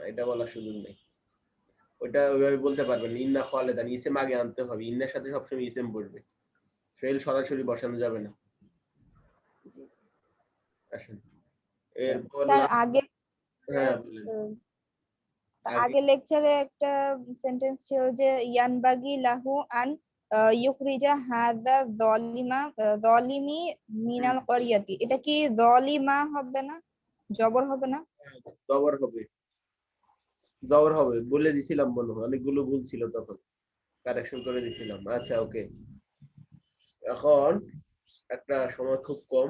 এটা বলার সুযোগ নেই। ওটা ওইভাবে বলতে পারবেন। ইন্না খালেদান ইসেম আগে আনতে হবে, ইন্নার সাথে সবসময় ইসেম বসবে, ফেল সরাসরি বসানো যাবে না। আসেন এরপর স্যার আগে হ্যাঁ বলেন। আগে লেকচারে একটা সেন্টেন্স ছিল যে ইয়ানবাগি লাহু আন ইউখরিজা হাদা যালিমি মিনাল ক্বরিয়াতি, এটা কি যালিমা হবে না, জবর হবে না? জবর হবে বলে দিছিলাম, মনে হয় অনেকগুলো ভুল ছিল তখন, কারেকশন করে দিছিলাম। আচ্ছা ওকে, এখন একটা সময় খুব কম,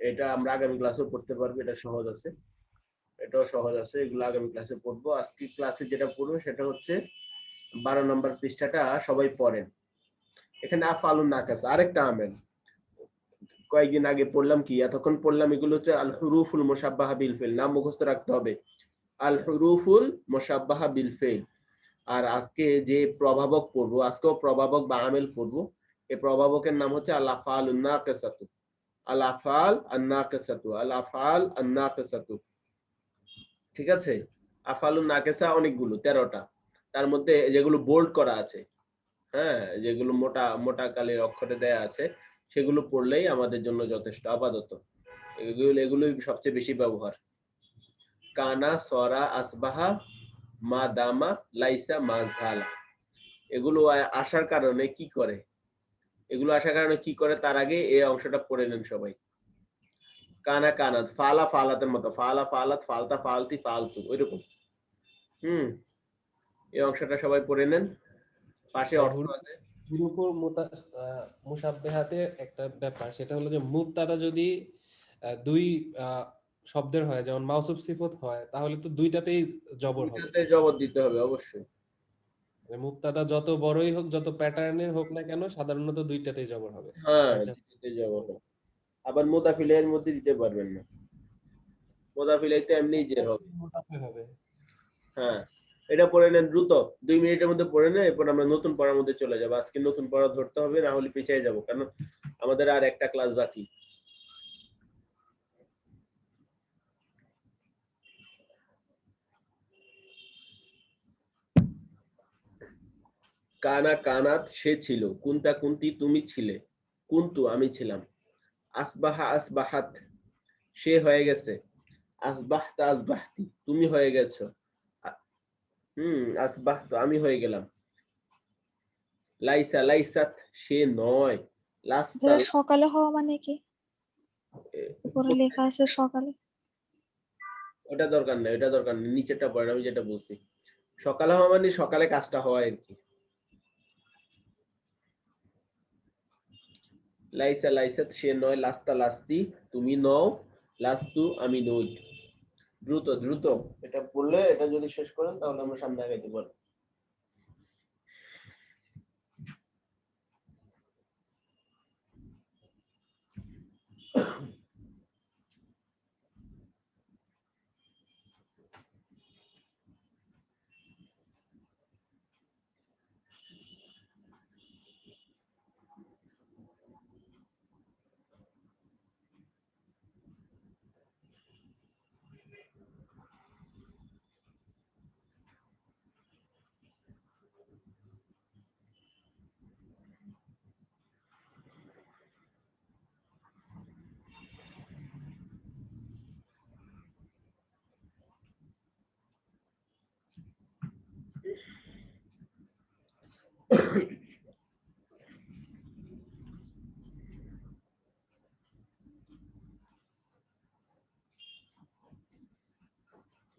এটা আমরা আগামী ক্লাসেও পড়তে পারবো, এটা সহজ আছে, এটাও সহজ আছে, এগুলো আগামী ক্লাসে পড়বো। আজকে ক্লাসে যেটা পড়বো সেটা হচ্ছে 12 নম্বর পৃষ্ঠাটা সবাই পড়েন। এখানে আফআলুন নাকাস আরেকটা আমেল, কয়েকদিন আগে পড়লাম কি, এতক্ষণ পড়লাম এগুলো হচ্ছে আল হুরুফুল মুশাব্বাহা বিল ফিল, নাম মুখস্থ রাখতে হবে, আল হুরুফুল মুশাব্বাহা বিল ফিল। আর আজকে যে প্রভাবক পড়বো, আজকেও প্রভাবক বা আমেল পড়বো, এই প্রভাবকের নাম হচ্ছে আল আফআলুন নাকিসাতু, আল আফআল আন নাকিসাতু, আল আফআল আন নাকিসাতু। ঠিক আছে, আফআলুন নাকিসা অনেকগুলো, 13টা, তার মধ্যে যেগুলো বোল্ড করা আছে, হ্যাঁ যেগুলো মোটা মোটা কালের অক্ষরে দেয়া আছে, সেগুলো পড়লেই আমাদের জন্য যথেষ্ট। আপাতত এগুলোই সবচেয়ে বেশি ব্যবহার। কানা, সরা, আসবাহা, মা দামা, লাইসা, মাজহালা, এগুলো আসার কারণে কি করে, তার আগে এই অংশটা পড়ে নেন সবাই। কানা কানাত, ফালা ফালাতের মতো, ফালা ফালাত, ফালতা ফালতি, ফালতু, ওইরকম। এই অংশটা সবাই পড়ে নেন, পাশে অর্থ আছে। হুরুফুল মুশাব্বাহাতের একটা ব্যাপার, সেটা হলো যে মুবতাদা যদি দুই শব্দের হয়, যেমন মাউসুফ সিফত হয়, তাহলে তো দুইটাতেই জবর হবে, দুইটাতে জবর দিতে হবে অবশ্যই। মুবতাদা যত বড়ই হোক, যত প্যাটার্নের হোক না কেন, সাধারণত দুইটাতেই জবর হবে। হ্যাঁ দুইটাতেই জবর হবে। আবার মুদাফিলের মধ্যে দিতে পারবেন না, মুদাফিলাইতে এমনিই জের হবে, মুদাফে হবে। হ্যাঁ এটা পড়ে নেন দ্রুত, 2 মিনিটের মধ্যে পড়ে নেন, এরপর আমরা নতুন পড়ার মধ্যে চলে যাব। আজকে নতুন পড়া ধরতে হবে, না হলে পিছিয়ে যাব, কারণ আমাদের আর একটা ক্লাস বাকি। কানা কানাত, সে ছিল, কুনতা কুনতি, তুমি ছিলে, কুনতু, আমি ছিলাম, আসবাহা আসবাহাত, সে হয়ে গেছে, আসবাহতা আসবাহতি, তুমি হয়ে গেছো, আসবাহতু, আমি হয়ে গেলাম, লাইসা লাইসাত, সে নয়, লাস্তা, সকালে হওয়া মানে কি? উপরে লেখা আছে সকালে। ওটা দরকার নাই, ওটা দরকার নেই, নিচেরটা পড়েন, আমি যেটা বলছি সকালে হওয়া মানে সকালে কাজটা হওয়া আর কি। লাইসা লাইসাত সে নয়, লাস্তা লাস্তি তুমি নও, লাস্তু আমি নই। দ্রুত দ্রুত এটা পড়লে, এটা যদি শেষ করেন তাহলে আমরা সামনে আগাইতে পারবো।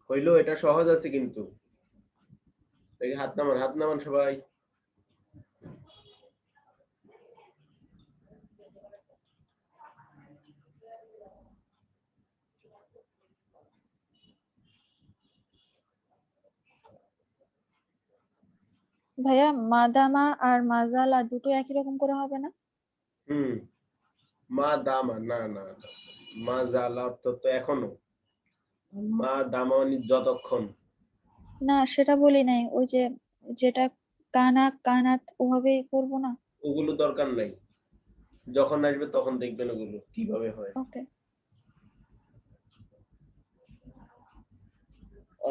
হইলো, এটা সহজ আছে কিন্তু। দেখি হাত নামান, হাত নামান সবাই। ভাইয়া মাদামা আর মাজালা দুটো একই রকম করে হবে না? মা দামা, না না না, মা জালা অর্থ তো এখনো, মা দামা মানে যতক্ষণ। না সেটা বলি নাই, ওই যে যেটা কানা কানাত ওভাবেই করবো না? ওগুলো দরকার নাই, যখন আসবে তখন দেখবেন ওগুলো কিভাবে হয়। ওকে।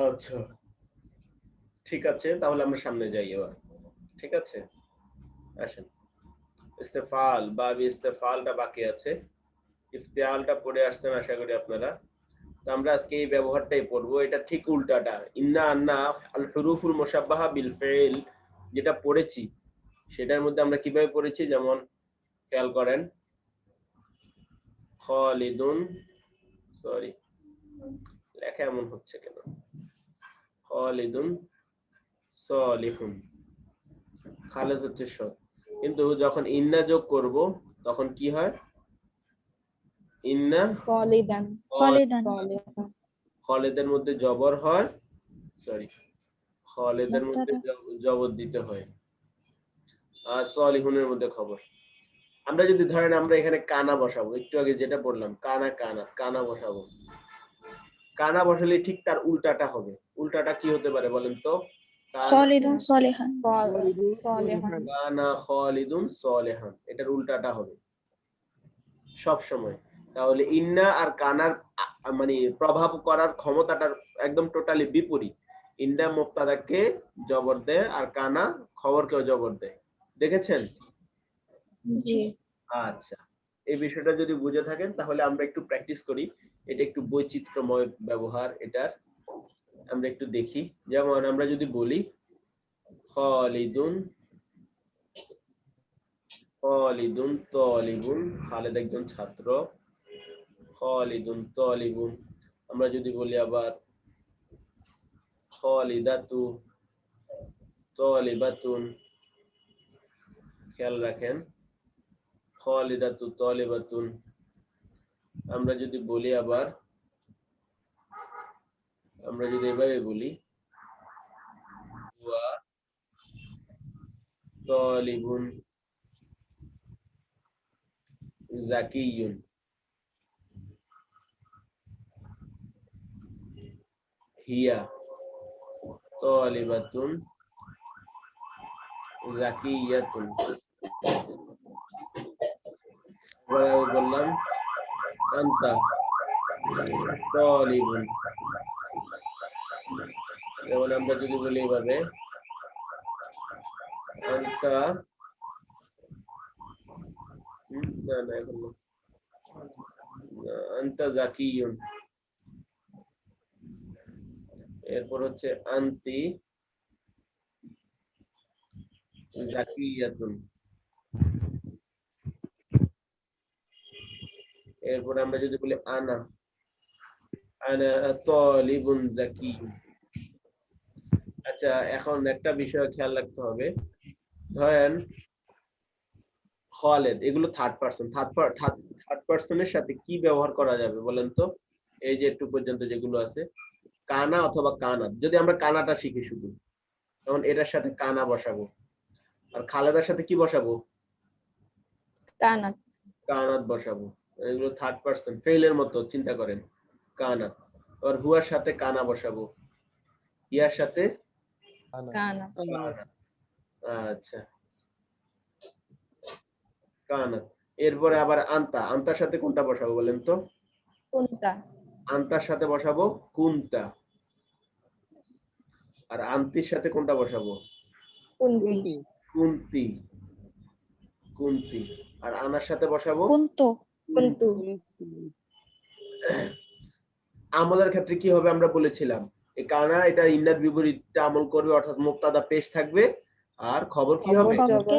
আচ্ছা ঠিক আছে, তাহলে আমরা সামনে যাই এবার। ঠিক আছে, আসেন। ইস্তেফাল, বাবি ইস্তেফালটা বাকি আছে, ইফতিআলটা পড়ে আসছেন আশা করি আপনারা। তো আমরা আজকে এই ব্যবহারটাই পড়বো, এটা ঠিক উল্টাটা। ইন্না আন্না আল হুরুফুল মুশাব্বাহা বিল ফিল যেটা পড়েছি সেটার মধ্যে আমরা কিভাবে পড়েছি, যেমন খেয়াল করেন, খালিদুন, সরি লেখা এমন হচ্ছে কেন, খালিদুন সালিহুন, খালেদ হচ্ছে সৎ, কিন্তু যখন ইন্না যোগ করব তখন কি হয়, ইন্না খালিদান, খালিদান, খালেদের মধ্যে জবর হয়, সরি খালেদের মধ্যে জবর দিতে হয়, আর সালিহুনের মধ্যে খবর। আমরা যদি ধরেন আমরা এখানে কানা বসাবো, একটু আগে যেটা বললাম কানা কানা, কানা বসাবো, কানা বসালে ঠিক তার উল্টাটা হবে। উল্টাটা কি হতে পারে বলেন তো? খালিদুন সালিহান, কানা খালিদুন সালিহান, এটার উল্টাটা হবে সব সময়। তাহলে ইন্না আর কানার মানে প্রভাব করার ক্ষমতাটার একদম টোটালি বিপরীত। ইন্না মুবতাদাকে জবর দেয় আর কানা খবরকেও জবর দেয়, দেখেছেন? জি। আচ্ছা, এই বিষয়টা যদি বুঝে থাকেন তাহলে আমরা একটু প্র্যাকটিস করি। এটা একটু বৈচিত্র্যময় ব্যবহার এটার, আমরা একটু দেখি। যেমন আমরা যদি বলি খালিদুন, খালিদুন তালিবুন, খালেদ একজন ছাত্র, খালিদুন তালিবুন। আমরা যদি বলি আবার খালিদাতু তালিবাতুন, খেয়াল রাখেন, খালিদাতু তালিবাতুন। আমরা যদি বলি আবার, আমরা যদি এভাবে বলি হুয়া তালিবুন যাকিয়ুন, হিয়া তালিবাতুন যাকিয়াতুন। এবার আমি বললাম আনতা তালিবুন। যেমন আমরা যদি বলি এভাবে আনতা, না না এখন না, আনতা যাকিয়ুন। এরপর হচ্ছে আনতি যাকিয়াতুন। এরপর আমরা যদি বলি আনা, আনা তালিবুন যাকি। আচ্ছা, এখন একটা বিষয় খেয়াল রাখতে হবে, ধরেন খালেদ, এগুলো থার্ড পারসন। থার্ড পারসনের সাথে কি ব্যবহার করা যাবে বলেন তো? এই যে একটু পর্যন্ত যেগুলো আছে, কানা অথবা কানাত। যদি আমরা কানাটা শিখি শুধু, তখন এটার সাথে কানা বসাবো, আর খালেদার সাথে কি বসাবো? কানাত। কানাত বসাবো। এগুলো থার্ড পারসন, ফেইলের মতো চিন্তা করেন, কানাত। আর হুয়ার সাথে কানা বসাবো, ইয়ার সাথে কানাত। কানাত। আচ্ছা, কানাত। এরপরে আবার আন্তা, আন্তার সাথে কোনটা বসাবো বলেন তো? কুনতা। আন্তার সাথে বসাবো কুনতা। আর আন্তির সাথে কোনটা বসাবো? কুনতি। কুনতি। কুনতি। আর আনার সাথে বসাবো কুন্তু। কুনতু। আমলের ক্ষেত্রে কি হবে আমরা বলেছিলাম, এই কানা এটা ইন্নার বিপরীতটা আমল করবে, অর্থাৎ মুবতাদা পেশ থাকবে আর খবর কি হবে? খবরকে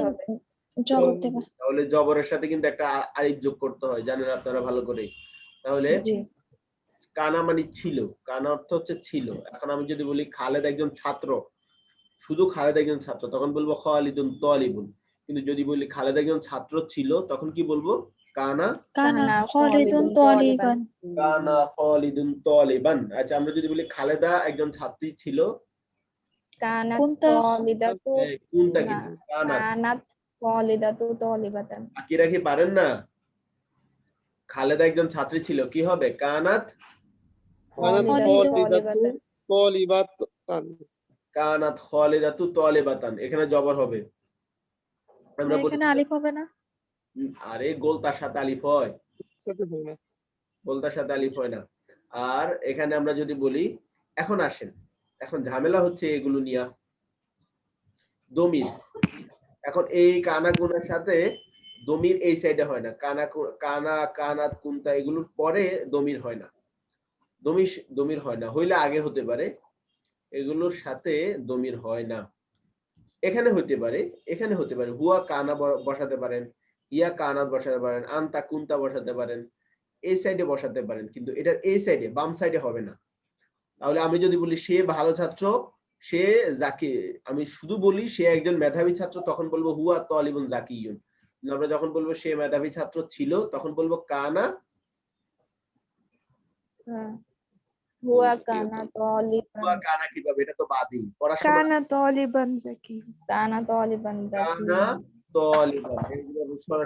জবর দেবে। তাহলে জবরের সাথে কিন্তু একটা আলিফ যোগ করতে হয়, জানেন আপনারা ভালো করে। তাহলে কানা মানে ছিল, কানা অর্থ হচ্ছে ছিল। এখন আমি যদি বলি খালেদ একজন ছাত্র, শুধু খালেদ একজন ছাত্র, তখন বলবো খালিদুন তালিবুন। কিন্তু যদি বলি খালেদ একজন ছাত্র ছিল, তখন কি বলবো? কানা খালিদুন তালিবান। কানা খালিদুন তালিবান। আচ্ছা, আমরা যদি বলি খালেদা একজন ছাত্রী ছিল, কানাত তালিদাতু। কোনটা কি? কানাত তালিদাতু তালিবাতান। বাকিরা কি পারেন না? খালেদা একজন ছাত্রী ছিল, কি হবে? কানাত কানাত খালিদাতু তালিবাতান। এখানে জবর হবে। আমরা এখানে আলিফ হবে না? আরে গোলতার সাথে আলিফ হয়, গোলতার সাথে আলিফ হয় না। আর এখানে আমরা যদি বলি, এখন আসেন, এখন ঝামেলা হচ্ছে এগুলো নিয়ে, দমির। এখন এই কানা গুনার সাথে দমির এই সাইডে হয় না, কানা কানা কানাত কুনতা এগুলোর পরে দমির হয় না, দমির হয় না, হইলে আগে হতে পারে, এগুলোর সাথে দমির হয় না। এখানে হতে পারে, এখানে হতে পারে, হুয়া কানা বসাতে পারেন, ইয়া কানাত বসাতে পারেন, আনতা কুনতা বসাতে পারেন, এই সাইডে বসাতে পারেন, কিন্তু এটার এই সাইডে বাম সাইডে হবে না। তাহলে আমি যদি বলি সে ভালো ছাত্র, সে জাকি, আমি শুধু বলি সে একজন মেধাবী ছাত্র, তখন বলবো হুয়া তালিবুন জাকিয়ুন। আমরা যখন বলবো সে মেধাবী ছাত্র ছিল, তখন বলবো কানা হুয়া কানা তালিবান। হুয়া কানা কিভাবে? এটা তো বাদি পড়াশোনা। কানা তালিবান যাকি। কানা তালিবান যাকি। কানা তালিবান, এগুলো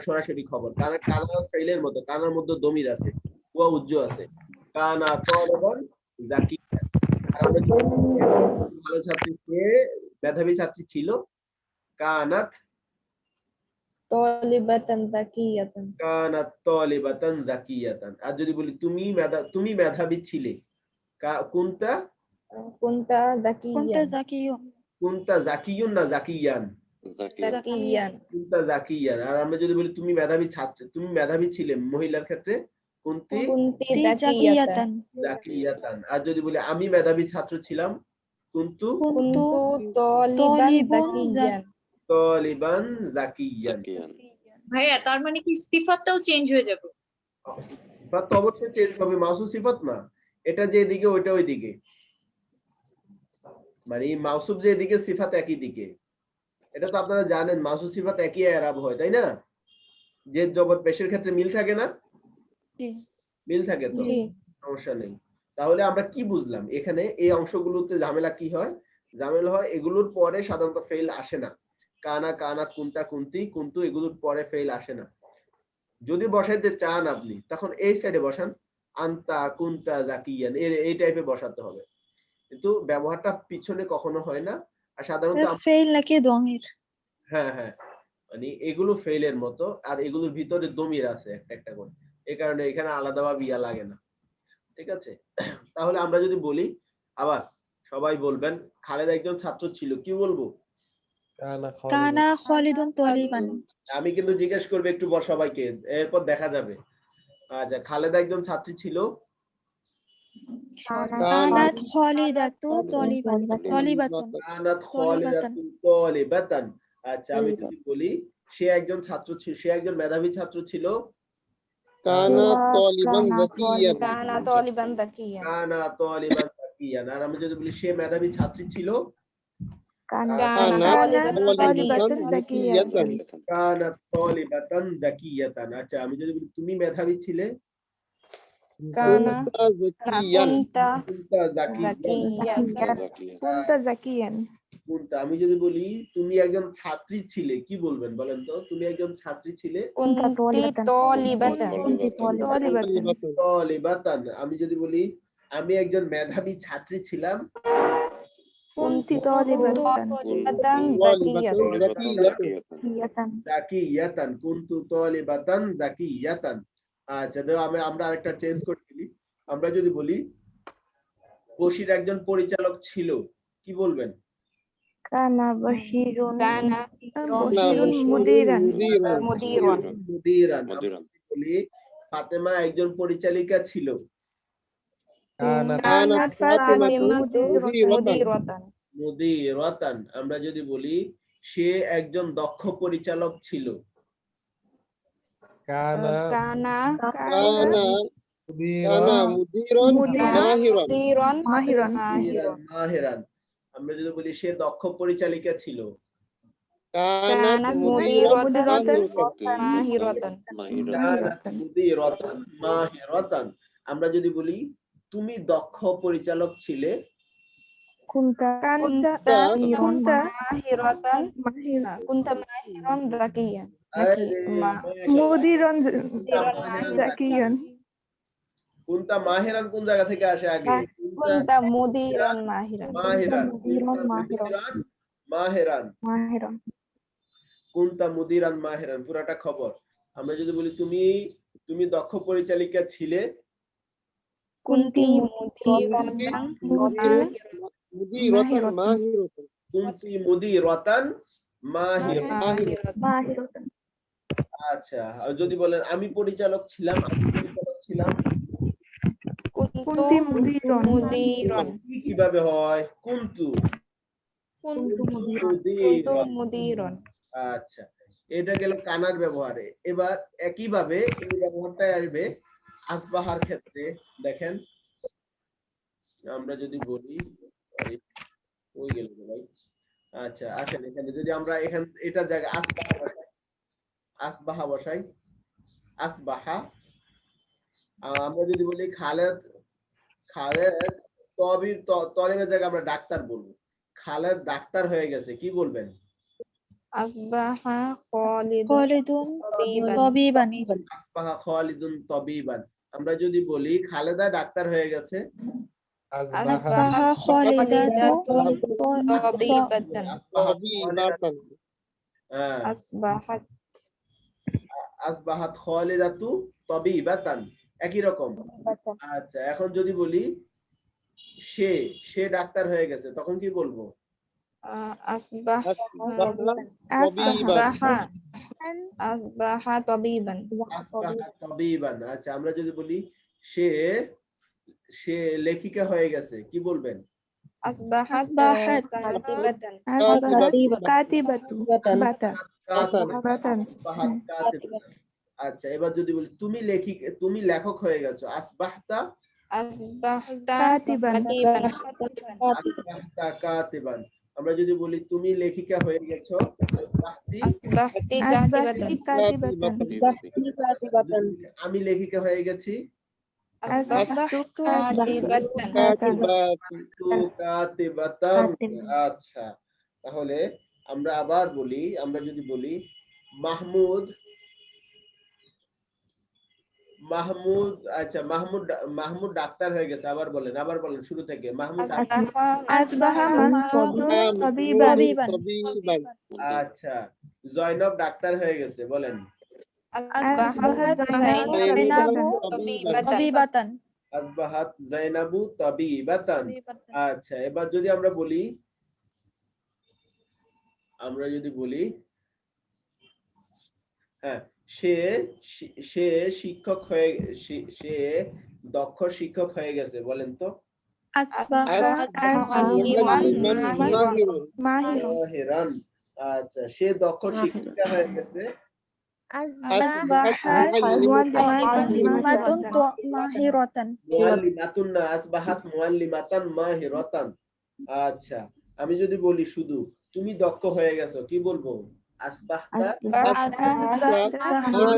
সরাসরি খবর। কানা কানা ফাইলের মতো, কানার মধ্যে দমির আছে, হুয়া উজ্জ আছে। কানা তালিবান যাকি। ভালো ছাত্রী, সে মেধাবী ছাত্রী ছিল, কানাত তালিবাতান যাকিয়াতান। কানাত তালিবাতান যাকিয়াতান। আর যদি বলি তুমি মেধাবী ছিলে, কুনতা কুনতা যাকিয়ান। কুনতা যাকিয়ুন না যাকিয়ান? যাকিয়ান। কুনতা যাকিয়ান। আর আমরা যদি বলি তুমি মেধাবী ছাত্র, তুমি মেধাবী ছিলে মহিলার ক্ষেত্রে, কুনতি যাকিয়াতান। যাকিয়াতান। আর যদি বলি আমি মেধাবী ছাত্র ছিলাম, কুনতু তালিবান যাকিয়ান। তালিবান যাকিয়ান। ভাইয়া তার মানে কি সিফাতটাও চেঞ্জ হয়ে যাবে? বা তো অবশ্যই চেঞ্জ হবে, মাউসুফ সিফাত না, এটা যে দিকে ওইটা ওই দিকে, মানে মাউসুফ যে দিকে সিফাত একই দিকে। এটা তো আপনারা জানেন, মাউসুফ সিফাত একই ইআরাব হয়, তাই না? যে জবর পেশের ক্ষেত্রে মিল থাকে না? মিল থাকে তো, সমস্যা নেই। তাহলে আমরা কি বুঝলাম এখানে? এই অংশগুলোতে ঝামেলা কি হয়? ঝামেলা হয় এগুলোর পরে সাধারণত ফেল আসে না। কানা কানাত কুনতা কুনতি কুনতু এগুলোর পরে ফেল আসে না। যদি বসাইতে চান আপনি, তখন এই সাইডে বসান, আনতা কুনতা যাকিয়ান, এই টাইপে বসাতে হবে। কিন্তু ব্যবহারটা পিছনে কখনো হয় না। আর সাধারণত ফেল নাকি দমির? হ্যাঁ হ্যাঁ, মানে এগুলো ফেলের মতো, আর এগুলোর ভিতরে দমির আছে একটা একটা করে, এই কারণে এখানে আলাদাভাবে ইয়া লাগে না। ঠিক আছে? তাহলে আমরা যদি বলি, আবার সবাই বলবেন খালেদ একজন ছাত্র ছিল, কি বলবো? কানা খালিদুন তালিবান। আমি কিন্তু জিজ্ঞেস করবো একটু সবাইকে, এরপর দেখা যাবে। আচ্ছা, খালেদা একজন ছাত্রী ছিল, কানাত খালিদাতু তালিবান। তালিবাতুন। কানাত খালিদাতুন তালিবাতান। আচ্ছা, আমি যদি বলি সে একজন ছাত্র ছিল, সে একজন মেধাবী ছাত্র ছিল, কানা তালিবান যাকিয়ান কানা তালিবান যাকিয়ান কানা তালিবান যাকিয়ান। আর আমি যদি বলি সে মেধাবী ছাত্রী ছিল, কানা কানা তালিবান তালিবান যাকিয়াতান কানা তালিবাতান যাকিয়াতান। আচ্ছা আমি যদি বলি তুমি মেধাবী ছিলে, কানা কুনতা যাকিয়ান কুনতা কুনতা যাকিয়ান। কুনতা জাকিয়ান। কুনতা। আমি যদি বলি তুমি একজন ছাত্রী ছিলে, কি বলবেন বলেন তো? তুমি একজন ছাত্রী ছিলে, কুনতি তালিবাতান তালিবাতান। আমি যদি বলি আমি একজন মেধাবী ছাত্রী ছিলাম, কুনতি তালিবাতান যাকিয়াতান। কুনতু তালিবাতান যাকিয়াতান। আচ্ছা দেখো আমরা আরেকটা চেঞ্জ করে দিই। আমরা যদি বলি বশির একজন পরিচালক ছিল, কি বলবেন? কানা বশিরুন কানা বশিরুন মুদিরান মুদিরান। আমরা যদি বলি ফাতেমা একজন পরিচালিকা ছিল, কানাত ফাতিমাতু মুদিরাতান মুদিরাতান। আমরা যদি বলি সে একজন দক্ষ পরিচালক ছিল, কানা কানা কানা মুদিরান মাহিরান মাহিরান মাহিরান। আমরা যদি বলি সে দক্ষ পরিচালিকা ছিল, কানাত কানাত মুদিরান মাহিরাতান মুদিরাতান মাহিরাতান। আমরা যদি বলি তুমি দক্ষ পরিচালক ছিলে, কুনতা মাহিরাতান কুনতা মাহিরান যাকিয়ান মুদিরান জাকিয়ান। কুনতা মাহিরান কোন জায়গা থেকে আসে আগে? কুনতা মুদিরান মাহিরান মাহিরান। কুনতা মুদিরান মাহিরান পুরাটা খবর। আমরা যদি বলি তুমি দক্ষ পরিচালিকা ছিলে, কুনতি মুদিরাতান কুনতি মুদিরাতান মাহিরাতান। আচ্ছা যদি বলেন আমি পরিচালক ছিলাম, কুনতি মুদিরান কিভাবে হয়? কুনতু মুদিরান। আচ্ছা এটা গেল কানার ব্যবহারে। এবার একইভাবে এই ব্যবহারটাই আসবে আসবাহার ক্ষেত্রে। দেখেন আমরা যদি বলি ওই গেল ভাই। আচ্ছা আসেন এখানে যদি আমরা এটা জায়গায় আসবাহা বসাই, আসবাহা। আমরা যদি বলি খালেদ তলিবের জায়গায় আমরা ডাক্তার বলবো। খালেদ ডাক্তার হয়ে গেছে, কি বলবেন? আসবাহা খালিদুন তাবিবান আসবাহা খালিদুন তাবিবান। আমরা যদি বলি খালেদা ডাক্তার হয়ে গেছে, আসবাহা খালিদাতুন তাবিবাতান আসবাহাত খালিদাতু তাবিবাতান, একই রকম। আচ্ছা এখন যদি বলি সে ডাক্তার হয়ে গেছে, তখন কি বলবো? আসবাহা তাবিবান আচ্ছা আমরা যদি বলি সে লেখিকা হয়ে গেছে, কি বলবেন? আসবাহাত কাতিবাতান। আচ্ছা এবার যদি বলি তুমি লেখক হয়ে গেছো, আসবাহতা কাতিবান। আমরা যদি বলি তুমি লেখিকা হয়ে গেছো, আমি লেখিকা হয়ে গেছি, আচ্ছা তাহলে আমরা আবার বলি, আমরা যদি বলি মাহমুদ, আচ্ছা মাহমুদ ডাক্তার হয়ে গেছে, আবার বলেন শুরু থেকে। মাহমুদ আচ্ছা জয়নব ডাক্তার হয়ে গেছে, বলেন। আসবাহাত জাইনাবু তাবিবাতান। আচ্ছা এবার যদি আমরা বলি হ্যাঁ সে শিক্ষক হয়ে সে দক্ষ শিক্ষক হয়ে গেছে, বলেন তো। মাহিরান। আচ্ছা সে দক্ষ শিক্ষিকা হয়ে গেছে, أصبحت معلمة ماهرة মুআল্লিমাতুন না, আসবাহাত মুআল্লিমাতান মাহিরাতান। আচ্ছা, আমি যদি বলি শুধু তুমি দক্ষ হয়ে গেছো, কি বলবো? আসবাহতা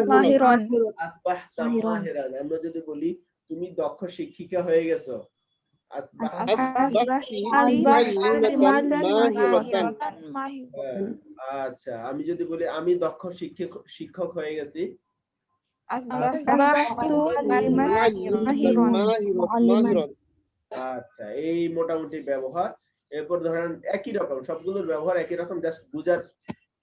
মাহিরান আসবাহতা মাহিরান। আমরা যদি বলি তুমি দক্ষ শিক্ষিকা হয়ে গেছো, আচ্ছা, আমি যদি বলি আমি দক্ষ শিক্ষক হয়ে গেছি, আচ্ছা, এই মোটামুটি ব্যবহার। এরপর ধরেন একই রকম, সবগুলোর ব্যবহার একই রকম, জাস্ট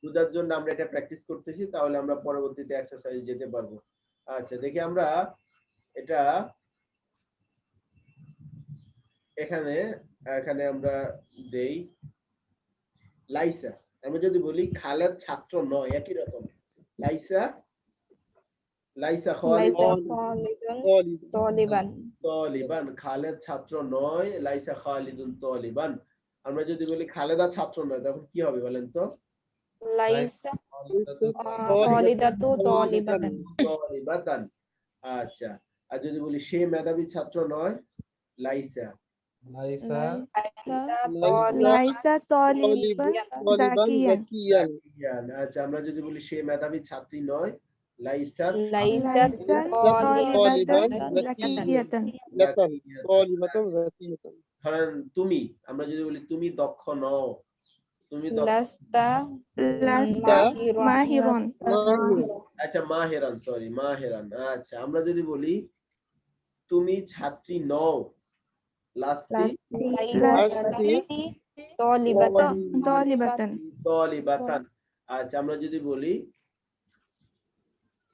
বুঝার জন্য আমরা এটা প্র্যাকটিস করতেছি, তাহলে আমরা পরবর্তীতে এক্সারসাইজ যেতে পারবো। আচ্ছা, দেখি আমরা এটা এখানে আমরা দেই লাইসা। আমরা যদি বলি খালেদ ছাত্র নয়, একই রকম, লাইসা তালিবান, খালেদ ছাত্র নয়, লাইসা খালিদুন তালিবান। আমরা যদি বলি খালেদা ছাত্র নয়, তখন কি হবে বলেন তো? লাইসা খালিদাতু তালিবাতান। আচ্ছা, আর যদি বলি সে মেধাবী ছাত্র নয়, লাইসা তালিবান যাকিয়ান। আচ্ছা, আমরা যদি বলি সে মেধাবী ছাত্রী নয়, লাইসা ধরেন তুমি, আমরা যদি বলি তুমি দক্ষ নও, তুমি মাহিরান। আচ্ছা, মাহিরান, সরি, মাহিরান। আচ্ছা, আমরা যদি বলি তুমি ছাত্রী নও, তালিবাতান। আচ্ছা, আমরা যদি বলি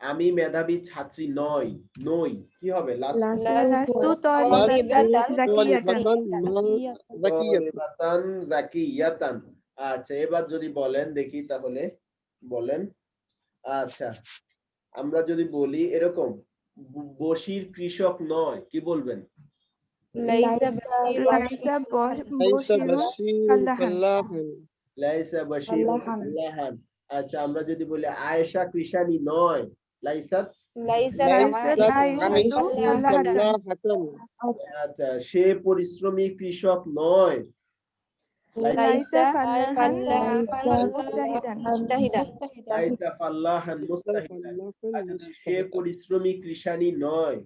আমি মেধাবী ছাত্রী নই, কি হবে? যাকিয়াতান। আচ্ছা, এবার যদি বলেন দেখি, তাহলে বলেন। আচ্ছা, আমরা যদি বলি এরকম, বশির কৃষক নয়, কি বলবেন? লাইসা বাশীরুল ফাল্লাহান। আচ্ছা, আমরা যদি বলি আয়েশা কৃষানী নয়, আচ্ছা, সে পরিশ্রমী কৃষক নয়, সে পরিশ্রমী কৃষানী নয়,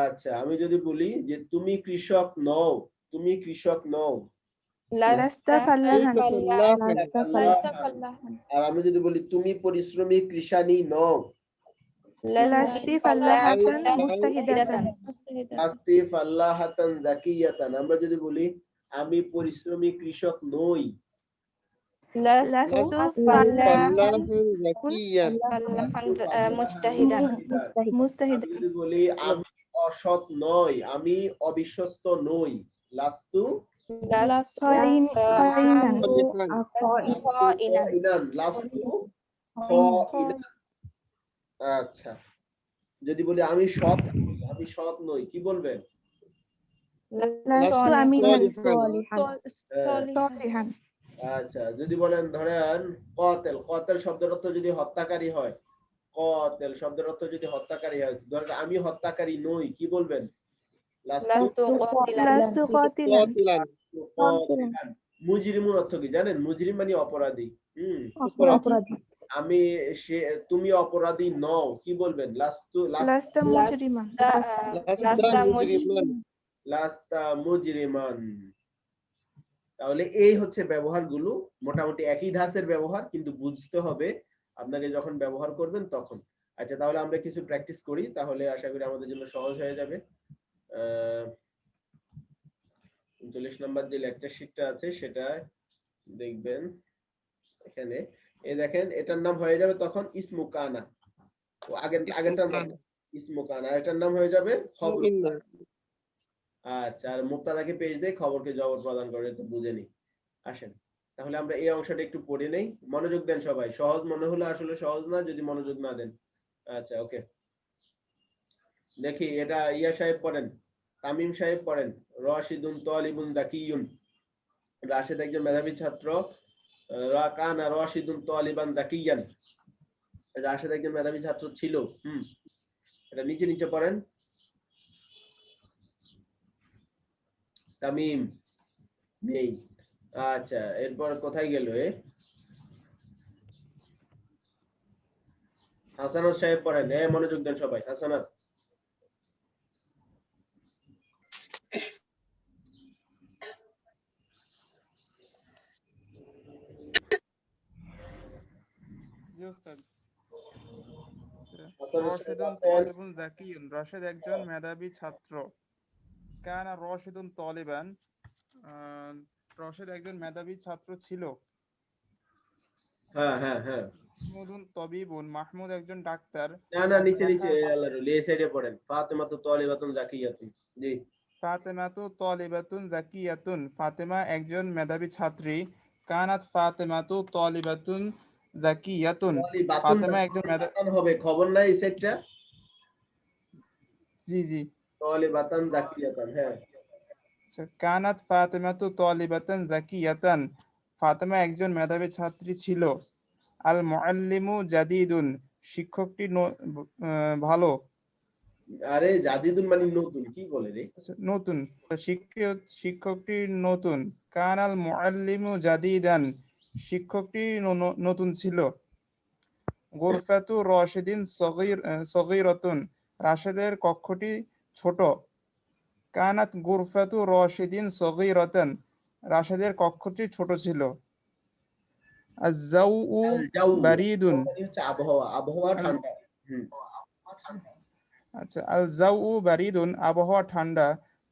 আচ্ছা, আমি যদি বলি যে তুমি কৃষক নও, আর আমি যদি বলি তুমি পরিশ্রমী কৃষানী নও, আমরা যদি বলি আমি পরিশ্রমী কৃষক নই, যদি বলি আমি অসৎ নই, আমি অবিশ্বস্ত নই, আচ্ছা, যদি বলি আমি সৎ নই, কি বলবেন? আচ্ছা, যদি বলেন ধরেন কতেল শব্দের অর্থ যদি হত্যাকারী হয়, ধরেন আমি হত্যাকারী নই, কি বলবেন? মুজরিমুন অর্থ কি জানেন? মুজরিম মানে অপরাধী। তুমি অপরাধী নও, কি বলবেন? লাস্তা মুজরিমান। তাহলে এই হচ্ছে ব্যবহারগুলো, মোটামুটি একই ধাঁচের ব্যবহার, কিন্তু বুঝতে হবে আপনাকে যখন ব্যবহার করবেন তখন। আচ্ছা, তাহলে আমরা কিছু প্র্যাকটিস করি, তাহলে আশা করি আমাদের জন্য সহজ হয়ে যাবে। 39 নম্বর যে লেকচার শিটটা আছে সেটা দেখবেন। এখানে এই দেখেন, এটার নাম হয়ে যাবে তখন ইসমু কানা। আগেরটার নাম ইসমু কানা, এটার নাম হয়ে যাবে খবর। আচ্ছা, আর মুবতাদাকে পেশ দিয়ে খবরকে জবর প্রদান করে, তো বুঝে নি। আসেন, তাহলে আমরা এই অংশটা একটু পড়ে নেই, মনোযোগ দেন সবাই। সহজ মনে হলে আসলে সহজ না, যদি মনোযোগ না দেন। আচ্ছা, ওকে, দেখি এটা ইয়া সাহেব পড়েন, তামিম সাহেব পড়েন। রাশিদুন তালিবুন যাকিয়ুন। রাশেদ একজন মেধাবী ছাত্র। কানা রাশিদুন তালিবান জাকিয়ান, রাশেদ একজন মেধাবী ছাত্র ছিল। এটা নিচে নিচে পড়েন। তামিম নেই। আচ্ছা, এরপর কোথায় গেল এ? হাসানাত সাহেব পড়েন। মনোযোগ দেন সবাই। হাসানাত। জি ওস্তাদ। হাসানাত সাহেব রশিদুন আছেন? তালিবুন জাকিয়ুন, রশিদ একজন মেধাবী ছাত্র। কানা রশিদুন তালিবান, রশিদ একজন মেধাবী ছাত্র ছিল। হ্যাঁ হ্যাঁ হ্যাঁ। মাহমুদুন তবিবুন, মাহমুদ একজন ডাক্তার। না না, নিচে নিচে আল্লাহর ওলি, এই সাইডে পড়েন। ফাতেমাতু তালিবাতুন জাকিয়াতুন। জি। ফাতেমাতু তালিবাতুন জাকিয়াতুন, ফাতেমা একজন মেধাবী ছাত্রী। কানাত ফাতেমাতু তালিবাতুন জাকিয়াতুন, ফাতেমা একজন মেধাবী হবে, খবর নাই এই সাইডটা। জি জি। তালিবাতান জাকিয়াতান। হ্যাঁ। কানাত ফাতেমাতু তালিবাতান জাকিয়াতান, ফাতেমা একজন মেধাবী ছাত্রী ছিল। আল মুআল্লিমু জাদিদুন, শিক্ষকটি ভালো। আরে জাদিদুন মানে নতুন, কি বলে রে? নতুন, শিক্ষকটি নতুন। কানাল মুআল্লিমু জাদিদান, শিক্ষকটি নতুন ছিল। গুরফাতু রাশিদিন সগীরাতুন, রাশেদের কক্ষটি ছোট। কানাত গুরফাতু রাশিদিন সগীরাতান, রাশেদের কক্ষটি ছোট ছিল। আজ-জাউ বারিদুন, হচ্ছে আবহাওয়া, আবহাওয়া ঠান্ডা। আচ্ছা, আল জাউ বারিদুন, আবহাওয়া ঠান্ডা।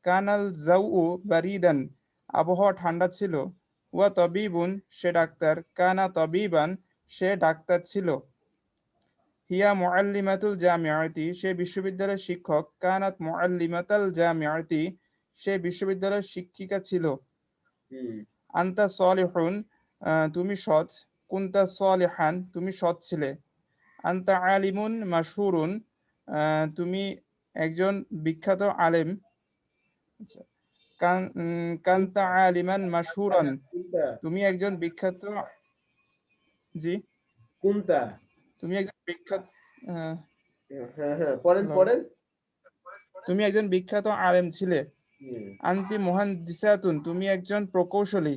কানাল জাউ বারিদান, আবহাওয়া ঠান্ডা ছিল। ওয়া তবিবুন, সে ডাক্তার। কানা তবিবান, সে ডাক্তার ছিল। হিয়া মুআল্লিমাতুল জামিআতি, সে বিশ্ববিদ্যালয়ের শিক্ষক। কানাত মুআল্লিমাতাল জামিআতি, সে বিশ্ববিদ্যালয়ের শিক্ষিকা ছিল। আনতা সলিহুন, তুমি সৎ। কুনতা সলিহান, তুমি সৎ ছিলে। আনতা আলিমুন মাশহুরুন, তুমি একজন বিখ্যাত আলেম। কানতা আলিমান মাশহুরান, তুমি একজন বিখ্যাত। জি। কুনতা, তুমি একজন বিখ্যাত। হ্যাঁ হ্যাঁ, পড়েন পড়েন। তুমি একজন বিখ্যাত আলেম ছিলে। আনতি মুহান্দিসাতুন, তুমি একজন প্রকৌশলী।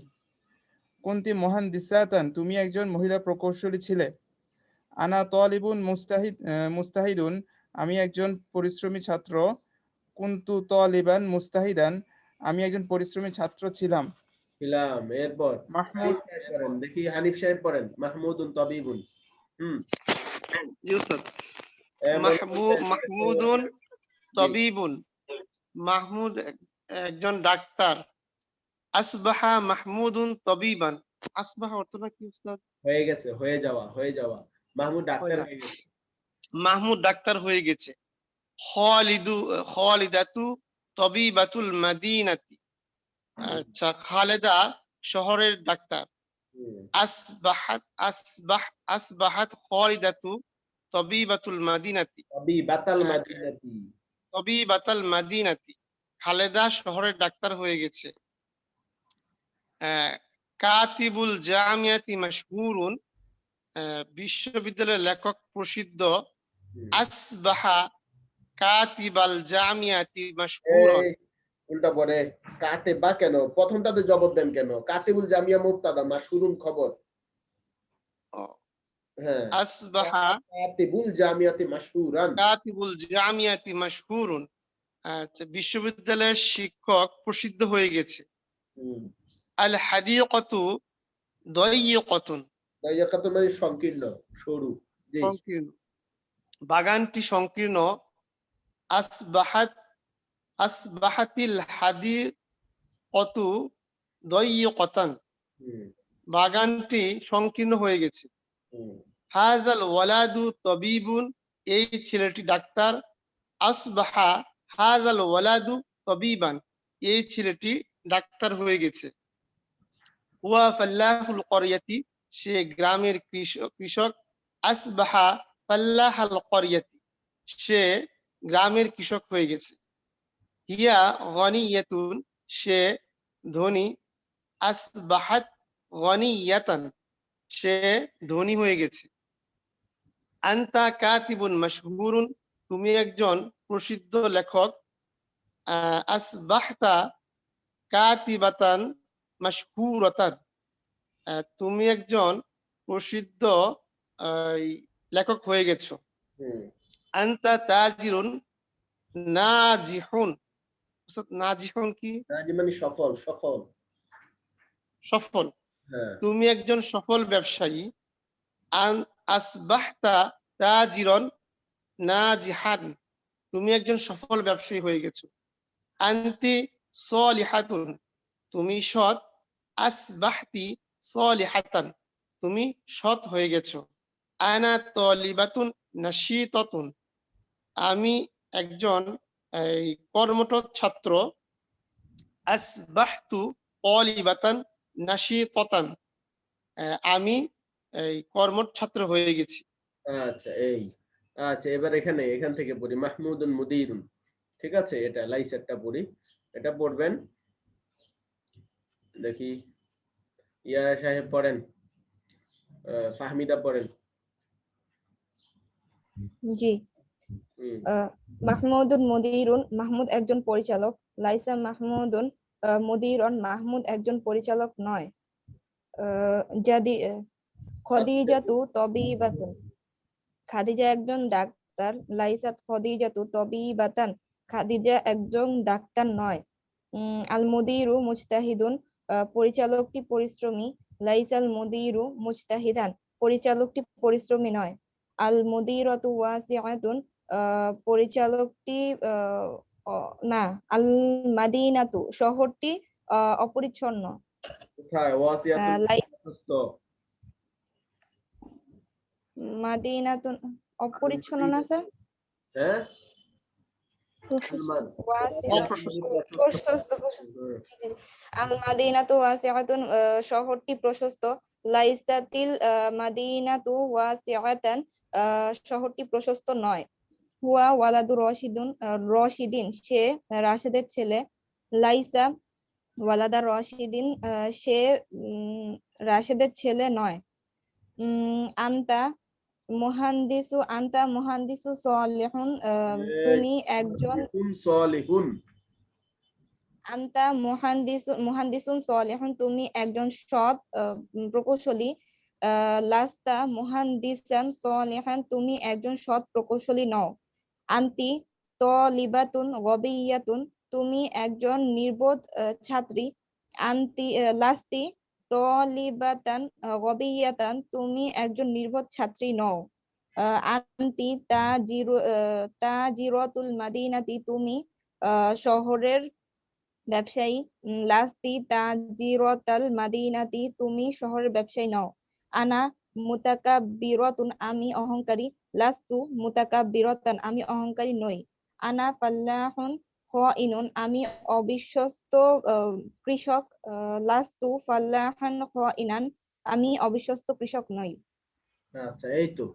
কুনতি মুহান্দিসাতান, তুমি একজন মহিলা প্রকৌশলী ছিলে। আনা তালিবুন মুস্তাহিদুন, আমি একজন পরিশ্রমী ছাত্র। কুনতু তালিবান মুস্তাহিদান, আমি একজন পরিশ্রমী ছাত্র ছিলাম। এরপর মাহমুদ পড়েন, দেখি হানিফ সাহেব পড়েন। মাহমুদুন তাবিবুন। জি উস্তাদ। মাহমুদুন তাবিবুন, মাহমুদ একজন ডাক্তার। আসবাহা মাহমুদুন তাবিবান, আসবাহা অর্থটা কি উস্তাদ? হয়ে গেছে, হয়ে যাওয়া, হয়ে যাওয়া। মাহমুদ ডাক্তার হয়ে গেছে। মাহমুদ ডাক্তার হয়ে গেছে। খালিদাতু তাবিবাতুল মাদিনাতি, আচ্ছা, খালেদা শহরের ডাক্তার। আসবাহাত খালিদাতু তাবিবাতুল মাদিনাতি, তাবিবাতাল মাদিনাতি, খালেদা শহরের ডাক্তার হয়ে গেছে। কাতিবুল জামিয়াতি মাশহুরুন, বিশ্ববিদ্যালয়ের লেখক প্রসিদ্ধ। আসবাহা কাতিবাল জামিয়াতি মাশহুরুন, উল্টা পড়ে। কাতেবা কেন? প্রথমটাতে জবাব দেন কেন? কাতিবুল জামিয়া মুবতাদা, মাশহুরুন খবর। হ্যাঁ, আসবাহা কাতিবুল জামিয়াতি মাশহুরান, কাতিবুল জামিয়াতি মাশহুরুন, আচ্ছা, বিশ্ববিদ্যালয়ের শিক্ষক প্রসিদ্ধ হয়ে গেছে। আল হাদিকাতু দায়িকাতুন, দায়িকাতুন মানে সংকীর্ণ, সরু। সংকীর্ণ, বাগানটি সংকীর্ণ। আসবাহাতিল হাদিকাতু দায়িকাতান, বাগানটি সংকীর্ণ হয়ে গেছে। হাযাল ওয়ালাদু তাবিবুন, এই ছেলেটি ডাক্তার। আসবাহা হাযাল ওয়ালাদু তাবিবান, এই ছেলেটি ডাক্তার হয়ে গেছে। হুয়া ফাল্লাহুল ক্বরিয়াতি, সে গ্রামের কৃষক। আসবাহা ফাল্লাহাল ক্বরিয়াতি, সে গ্রামের কৃষক হয়ে গেছে। হিয়া গনিয়াতুন, সে ধনী। আসবাহাত গনিয়াতান, সে ধনী হয়ে গেছে। আনতা কাতিবুন মাশহুরুন, তুমি একজন প্রসিদ্ধ লেখক। আসবাহতা কাতিবাতান মাশহুরাতান, তুমি একজন প্রসিদ্ধ লেখক হয়ে গেছো। আনতা তাজিরুন নাজিহুন, নাজিহুন কি? নাজি মানে সফল, সফল, সফল। হ্যাঁ। তুমি একজন সফল ব্যবসায়ী। আসবাহতা তাজিরন নাজিহান, তুমি একজন সফল ব্যবসায়ী হয়ে গেছো। আনতি সলিহাতুন, তুমি সৎ। আসবাহতি সলিহাতান, তুমি সৎ হয়ে গেছো। আনা তলিবাতুন নাশীতাতুন, আমি একজন কর্মঠ ছাত্র। আসবাহতু তলিবাতান নাশীতাতান, আমি কর্মঠ ছাত্র হয়ে গেছি। আচ্ছা, আচ্ছা, এবার এখান থেকে পড়ি। মাহমুদুন মুদিরুন, ঠিক আছে, এটা লাইসারটা পড়ি, এটা পড়বেন। দেখি ইয়া সাহেব পড়েন, ফাহমিদা পড়েন। জি। মাহমুদুন মুদিরুন, মাহমুদ একজন পরিচালক। লাইসা মাহমুদুন মুদিরুন, মাহমুদ একজন পরিচালক নয়। যদি খদিজাতু তবিবাতুন, খাদিজা একজন ডাক্তার। লাইসাত খদিজাতু তবিবাতান, খাদিজা একজন ডাক্তার নয়। আল মুদিরু মুজতাহিদুন, পরিচালকটি পরিশ্রমী। লাইসাল মুদিরু মুজতাহিদান, পরিচালকটি পরিশ্রমী নয়। আল মুদিরাতু ওয়াসিআতুন, পরিচালকটি না। আল মাদিনাতু, শহরটি অপরিচ্ছন্ন। কোথায় ওয়াসিয়াতুন? সুস্থ। মাদিনাতুন অপরিচ্ছন্ন না স্যার? হ্যাঁ, আল মাদিনাতু ওয়াসিআতুন, শহরটি প্রশস্ত। লাইসাতিল মাদিনাতু ওয়াসিআতান, শহরটি প্রশস্ত নয়। হুয়া ওয়ালাদু রশিদিন, সে রাশেদের ছেলে। লাইসা ওয়ালাদা রশিদিন, সে রাশেদের ছেলে নয়। আনতা মুহান্দিসু সালিহুন, তুমি একজন সালিহুন। আনতা মুহান্দিসুন সালিহুন, তুমি একজন সৎ প্রকৌশলী। লাস্তা মুহান্দিসান সালিহান, তুমি একজন সৎ প্রকৌশলী নও। আনতি তলিবাতুন গবিয়াতুন, তুমি একজন নির্বোধ ছাত্রী। আনতি লাস্তি তলিবাতান গবিয়াতান, তুমি একজন নির্বোধ ছাত্রী নও। আনতি তাজিরাতুল মাদিনাতি, তুমি শহরের ব্যবসায়ী। লাস্তি তাজিরাতাল মাদিনাতি, তুমি শহরের ব্যবসায়ী নও। আনা মুতাকাব্বিরাতুন, আমি অহংকারী। লাস্তু মুতাকাব্বিরাতান, আমি অহংকারী নই। আনা ফাল্লাহুন খাইনুন, আমি অবিশ্বস্ত কৃষক। লাস্তু ফাল্লাহান খাইনান, আমি অবিশ্বস্ত কৃষক নই। আচ্ছা, এই তো।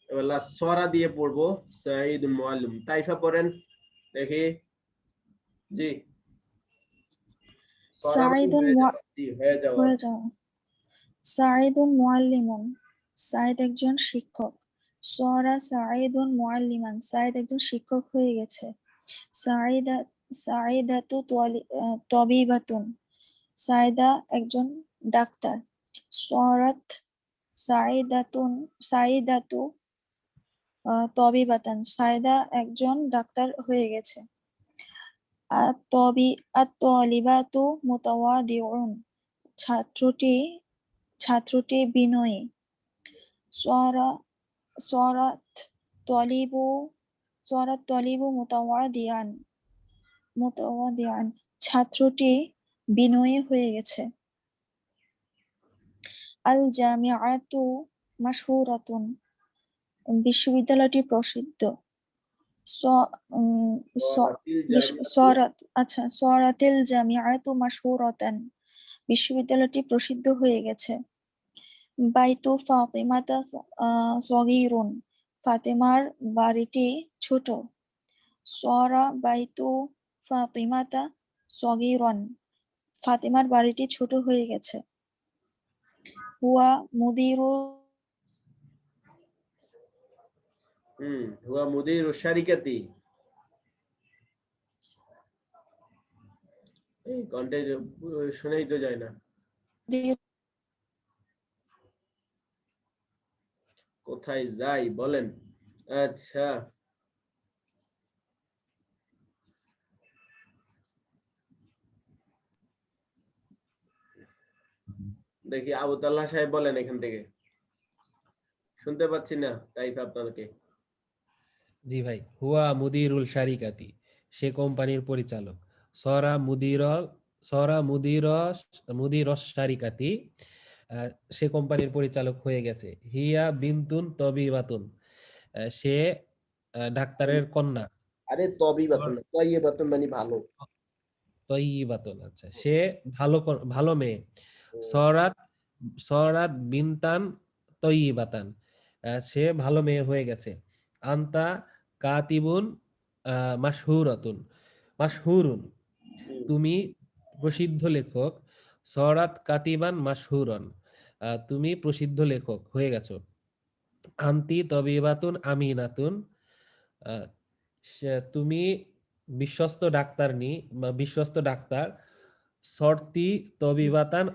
এবার লাস্ট সরা দিয়ে পড়বো। সাঈদুল মুআল্লিম, তাইফা পড়েন দেখি। জি, সাঈদুন হয়ে যাওয়া। সাঈদুন মুআল্লিমুন, সাঈদ একজন শিক্ষক। সরা সাঈদুন মুআল্লিমান, সাঈদ একজন শিক্ষক হয়ে গেছে। সাঈদাতু তবিবাতুন, সাঈদা একজন ডাক্তার। সরাত সাঈদাতু তবিবাতান, সাঈদা একজন ডাক্তার হয়ে গেছে। আত-তলিবাতু মুতাওয়াদিউন, ছাত্রটি বিনয়ী। সরাত তলিবু মুতাওয়াদিয়ান, ছাত্রটি বিনয়ী হয়ে গেছে। আল জামিআতু মাশহুরাতুন, বিশ্ববিদ্যালয়টি প্রসিদ্ধ। সরাতিল জামিআতু মাশহুরাতান, বিশ্ববিদ্যালয়টি প্রসিদ্ধ হয়ে গেছে। বাইতু ফাতিমাতা সগীরুন, ফাতেমার বাড়িটি ছোট। সরা বাইতু ফাতিমাতা সগীরান, ফাতিমার বাড়িটি ছোট হয়ে গেছে। হুয়া মুদিরু হুয়া মুদিরু শারিকাতি। এই কন্টে শোনাই তো যায় না, কোথায় যাই বলেন? আচ্ছা, দেখি আবু তাল্লাহ সাহেব বলেন এখান থেকে, শুনতে পাচ্ছি না তাই আপনাদেরকে। জি ভাই, হুয়া মুদিরুল শারিকাতি, সে কোম্পানির পরিচালক। সরা মুদিরস শারিকাতি, সে কোম্পানির পরিচালক হয়ে গেছে। হিয়া বিনতুন তবিবাতুন, সে ডাক্তারের কন্যা। আরে তবিবাতুন না, তয়্যিবাতুন মানে ভালো। তয়্যিবাতুন, আচ্ছা, সে ভালো মেয়ে। সরাত বিনতান তয়্যিবাতান, সে ভালো মেয়ে হয়ে গেছে। আন্তা কাতিবুন মাশহুরুন, তুমি প্রসিদ্ধ লেখক। সরাত কাতিবান মাশহুরন, তুমি প্রসিদ্ধ লেখক হয়ে গেছো। আন্তি তবিবাতুন আমিনাতুন, তুমি বিশ্বস্ত ডাক্তারনি বা বিশ্বস্ত ডাক্তার। সরতি তবিবাতান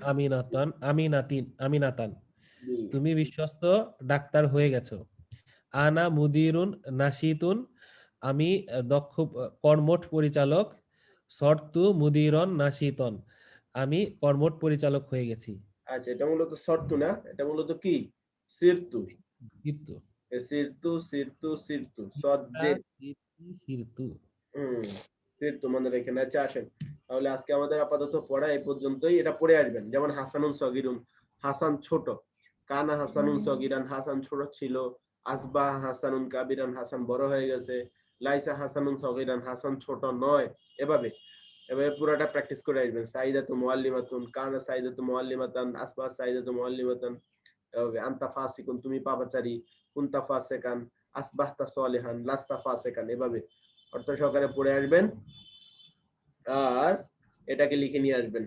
আমিনাতান, তুমি বিশ্বস্ত ডাক্তার হয়ে গেছো। আনা মুদিরুন নাশিতুন, আমি দক্ষ কর্মঠ পরিচালক। সরতু মুদিরন নাশিতন, আমি কর্মঠ পরিচালক হয়ে গেছি। আচ্ছা, এটা মূলত শর্ত না, এটা মূলত কি? সিরতু। সিরতু সিরতু সিরতু সিরতু সজ্জে সিরতু সিরতু মনে রেখেন। আচ্ছা আসেন তাহলে আজকে আমাদের আপাতত পড়া এই পর্যন্তই। এটা পড়ে আসবেন, যেমন হাসানুন সগিরুন, হাসান ছোট। কানা হাসানুন সগিরান, হাসান ছোট ছিল। আসবাহ হাসানুন কাবিরান, হাসান বড় হয়ে গেছে। লাইসা হাসানুন সগিরান, হাসান ছোট নয়। এভাবে পুরোটা প্র্যাকটিস করে আসবেন। সাইদাতু মুআল্লিমাতুন, কানা সাইদাতু মুআল্লিমাতান, আসবাহ সাইদাতু মুআল্লিমাতান। এভাবে আনতা ফাসিকুন, তুমি পাপাচারী। কুনতা ফাসিকান, আসবাহতা সালিহান, লাস্তা ফাসিকান। এভাবে অর্থ সহকারে পড়ে আসবেন আর এটাকে লিখে নিয়ে আসবেন।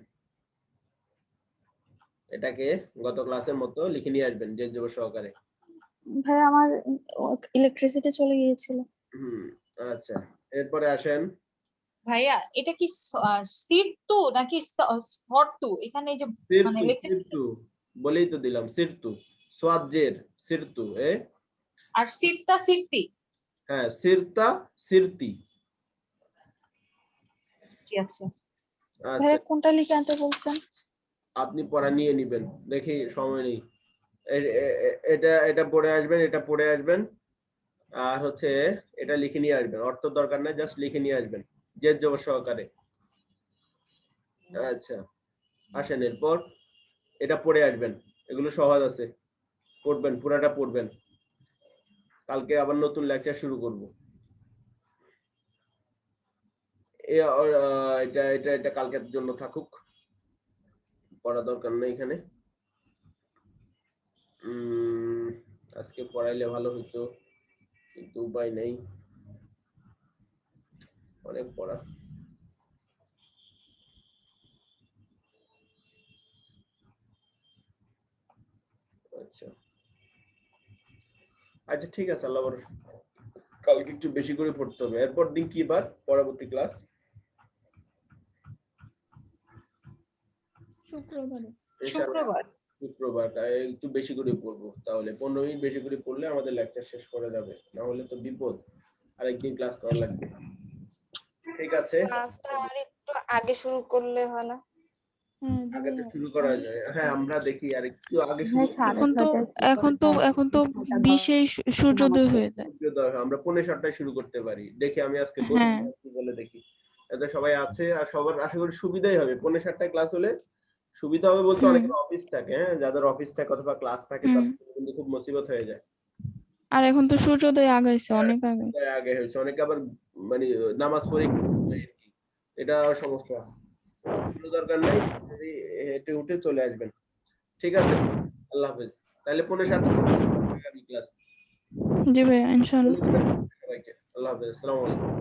এটাকে গত ক্লাসের মতো লিখে নিয়ে আসবেন যে জবর সহকারে। ভাই আমার ইলেকট্রিসিটি চলে গিয়েছিল। আচ্ছা, এরপরে আসেন। ভাইয়া এটা কি সিরতু নাকি সরতু? এখানে এই যে মানে সিরতু বলেই তো দিলাম, সিরতু সোয়াজের সিরতু আর সিরতা সিরতি। হ্যাঁ, সিরতা সিরতি। ঠিক আছে। ভাই কোনটা লিখে আনতে বলছেন? আপনি পড়া নিয়ে নেবেন, দেখি সময় নেই। এটা পড়ে আসবেন, এটা পড়ে আসবেন আর হচ্ছে এটা লিখে নিয়ে আসবেন। অর্থ দরকার নাই, জাস্ট লিখে নিয়ে আসবেন জেদ জবর সহকারে। আচ্ছা আসেন, এরপর এটা পড়ে আসবেন। এগুলো সহজ আছে, পড়বেন, পুরাটা পড়বেন। কালকে আবার নতুন লেকচার শুরু করব। এটা এটা এটা কালকের জন্য থাকুক, পড়া দরকার নেই এখানে। আজকে পড়াইলে ভালো হতো কিন্তু উপায় নেই, অনেক পড়া। আচ্ছা আচ্ছা ঠিক আছে, আল্লাহ ভরসা। কালকে একটু বেশি করে পড়তে হবে। এরপর দিন কি বার? পরবর্তী ক্লাস শুক্রবার। শুক্রবার একটু বেশি করে পড়বো, তাহলে 15 মিনিট বেশি করে পড়লে আমাদের লেকচার শেষ করা যাবে, না হলে তো বিপদ, আরেকদিন ক্লাস করা লাগবে। ঠিক আছে, ক্লাসটা আর একটু আগে শুরু করলে হয় না? আগে তো শুরু করা যায়। হ্যাঁ আমরা দেখি আর একটু আগে শুরু। এখন তো 20-এ সূর্যোদয় হয়ে যায়। আমরা 5:45 শুরু করতে পারি, দেখি আমি আজকে বলে দেখি। এতে সবাই আছে আর সবার আশা করি সুবিধাই হবে। 5:45 ক্লাস হলে সুবিধা হবে বলতে অনেকের অফিস থাকে, হ্যাঁ যাদের অফিস থাকে অথবা ক্লাস থাকে তাদের কিন্তু খুব মুসিবত হয়ে যায়। আর এখন তো সূর্যোদয় আগে হয়েছে, অনেক আগে হয়েছে, অনেকে আবার মানে নামাজ পড়ে, এটা সমস্যা। দরকার নাই, হেঁটে উঠে চলে আসবেন। ঠিক আছে, আল্লাহ হাফেজ। তাহলে 5:45 ক্লাস। জি ভাই ইনশাআল্লাহ। সবাইকে আল্লাহ হাফেজ, আসসালামু আলাইকুম।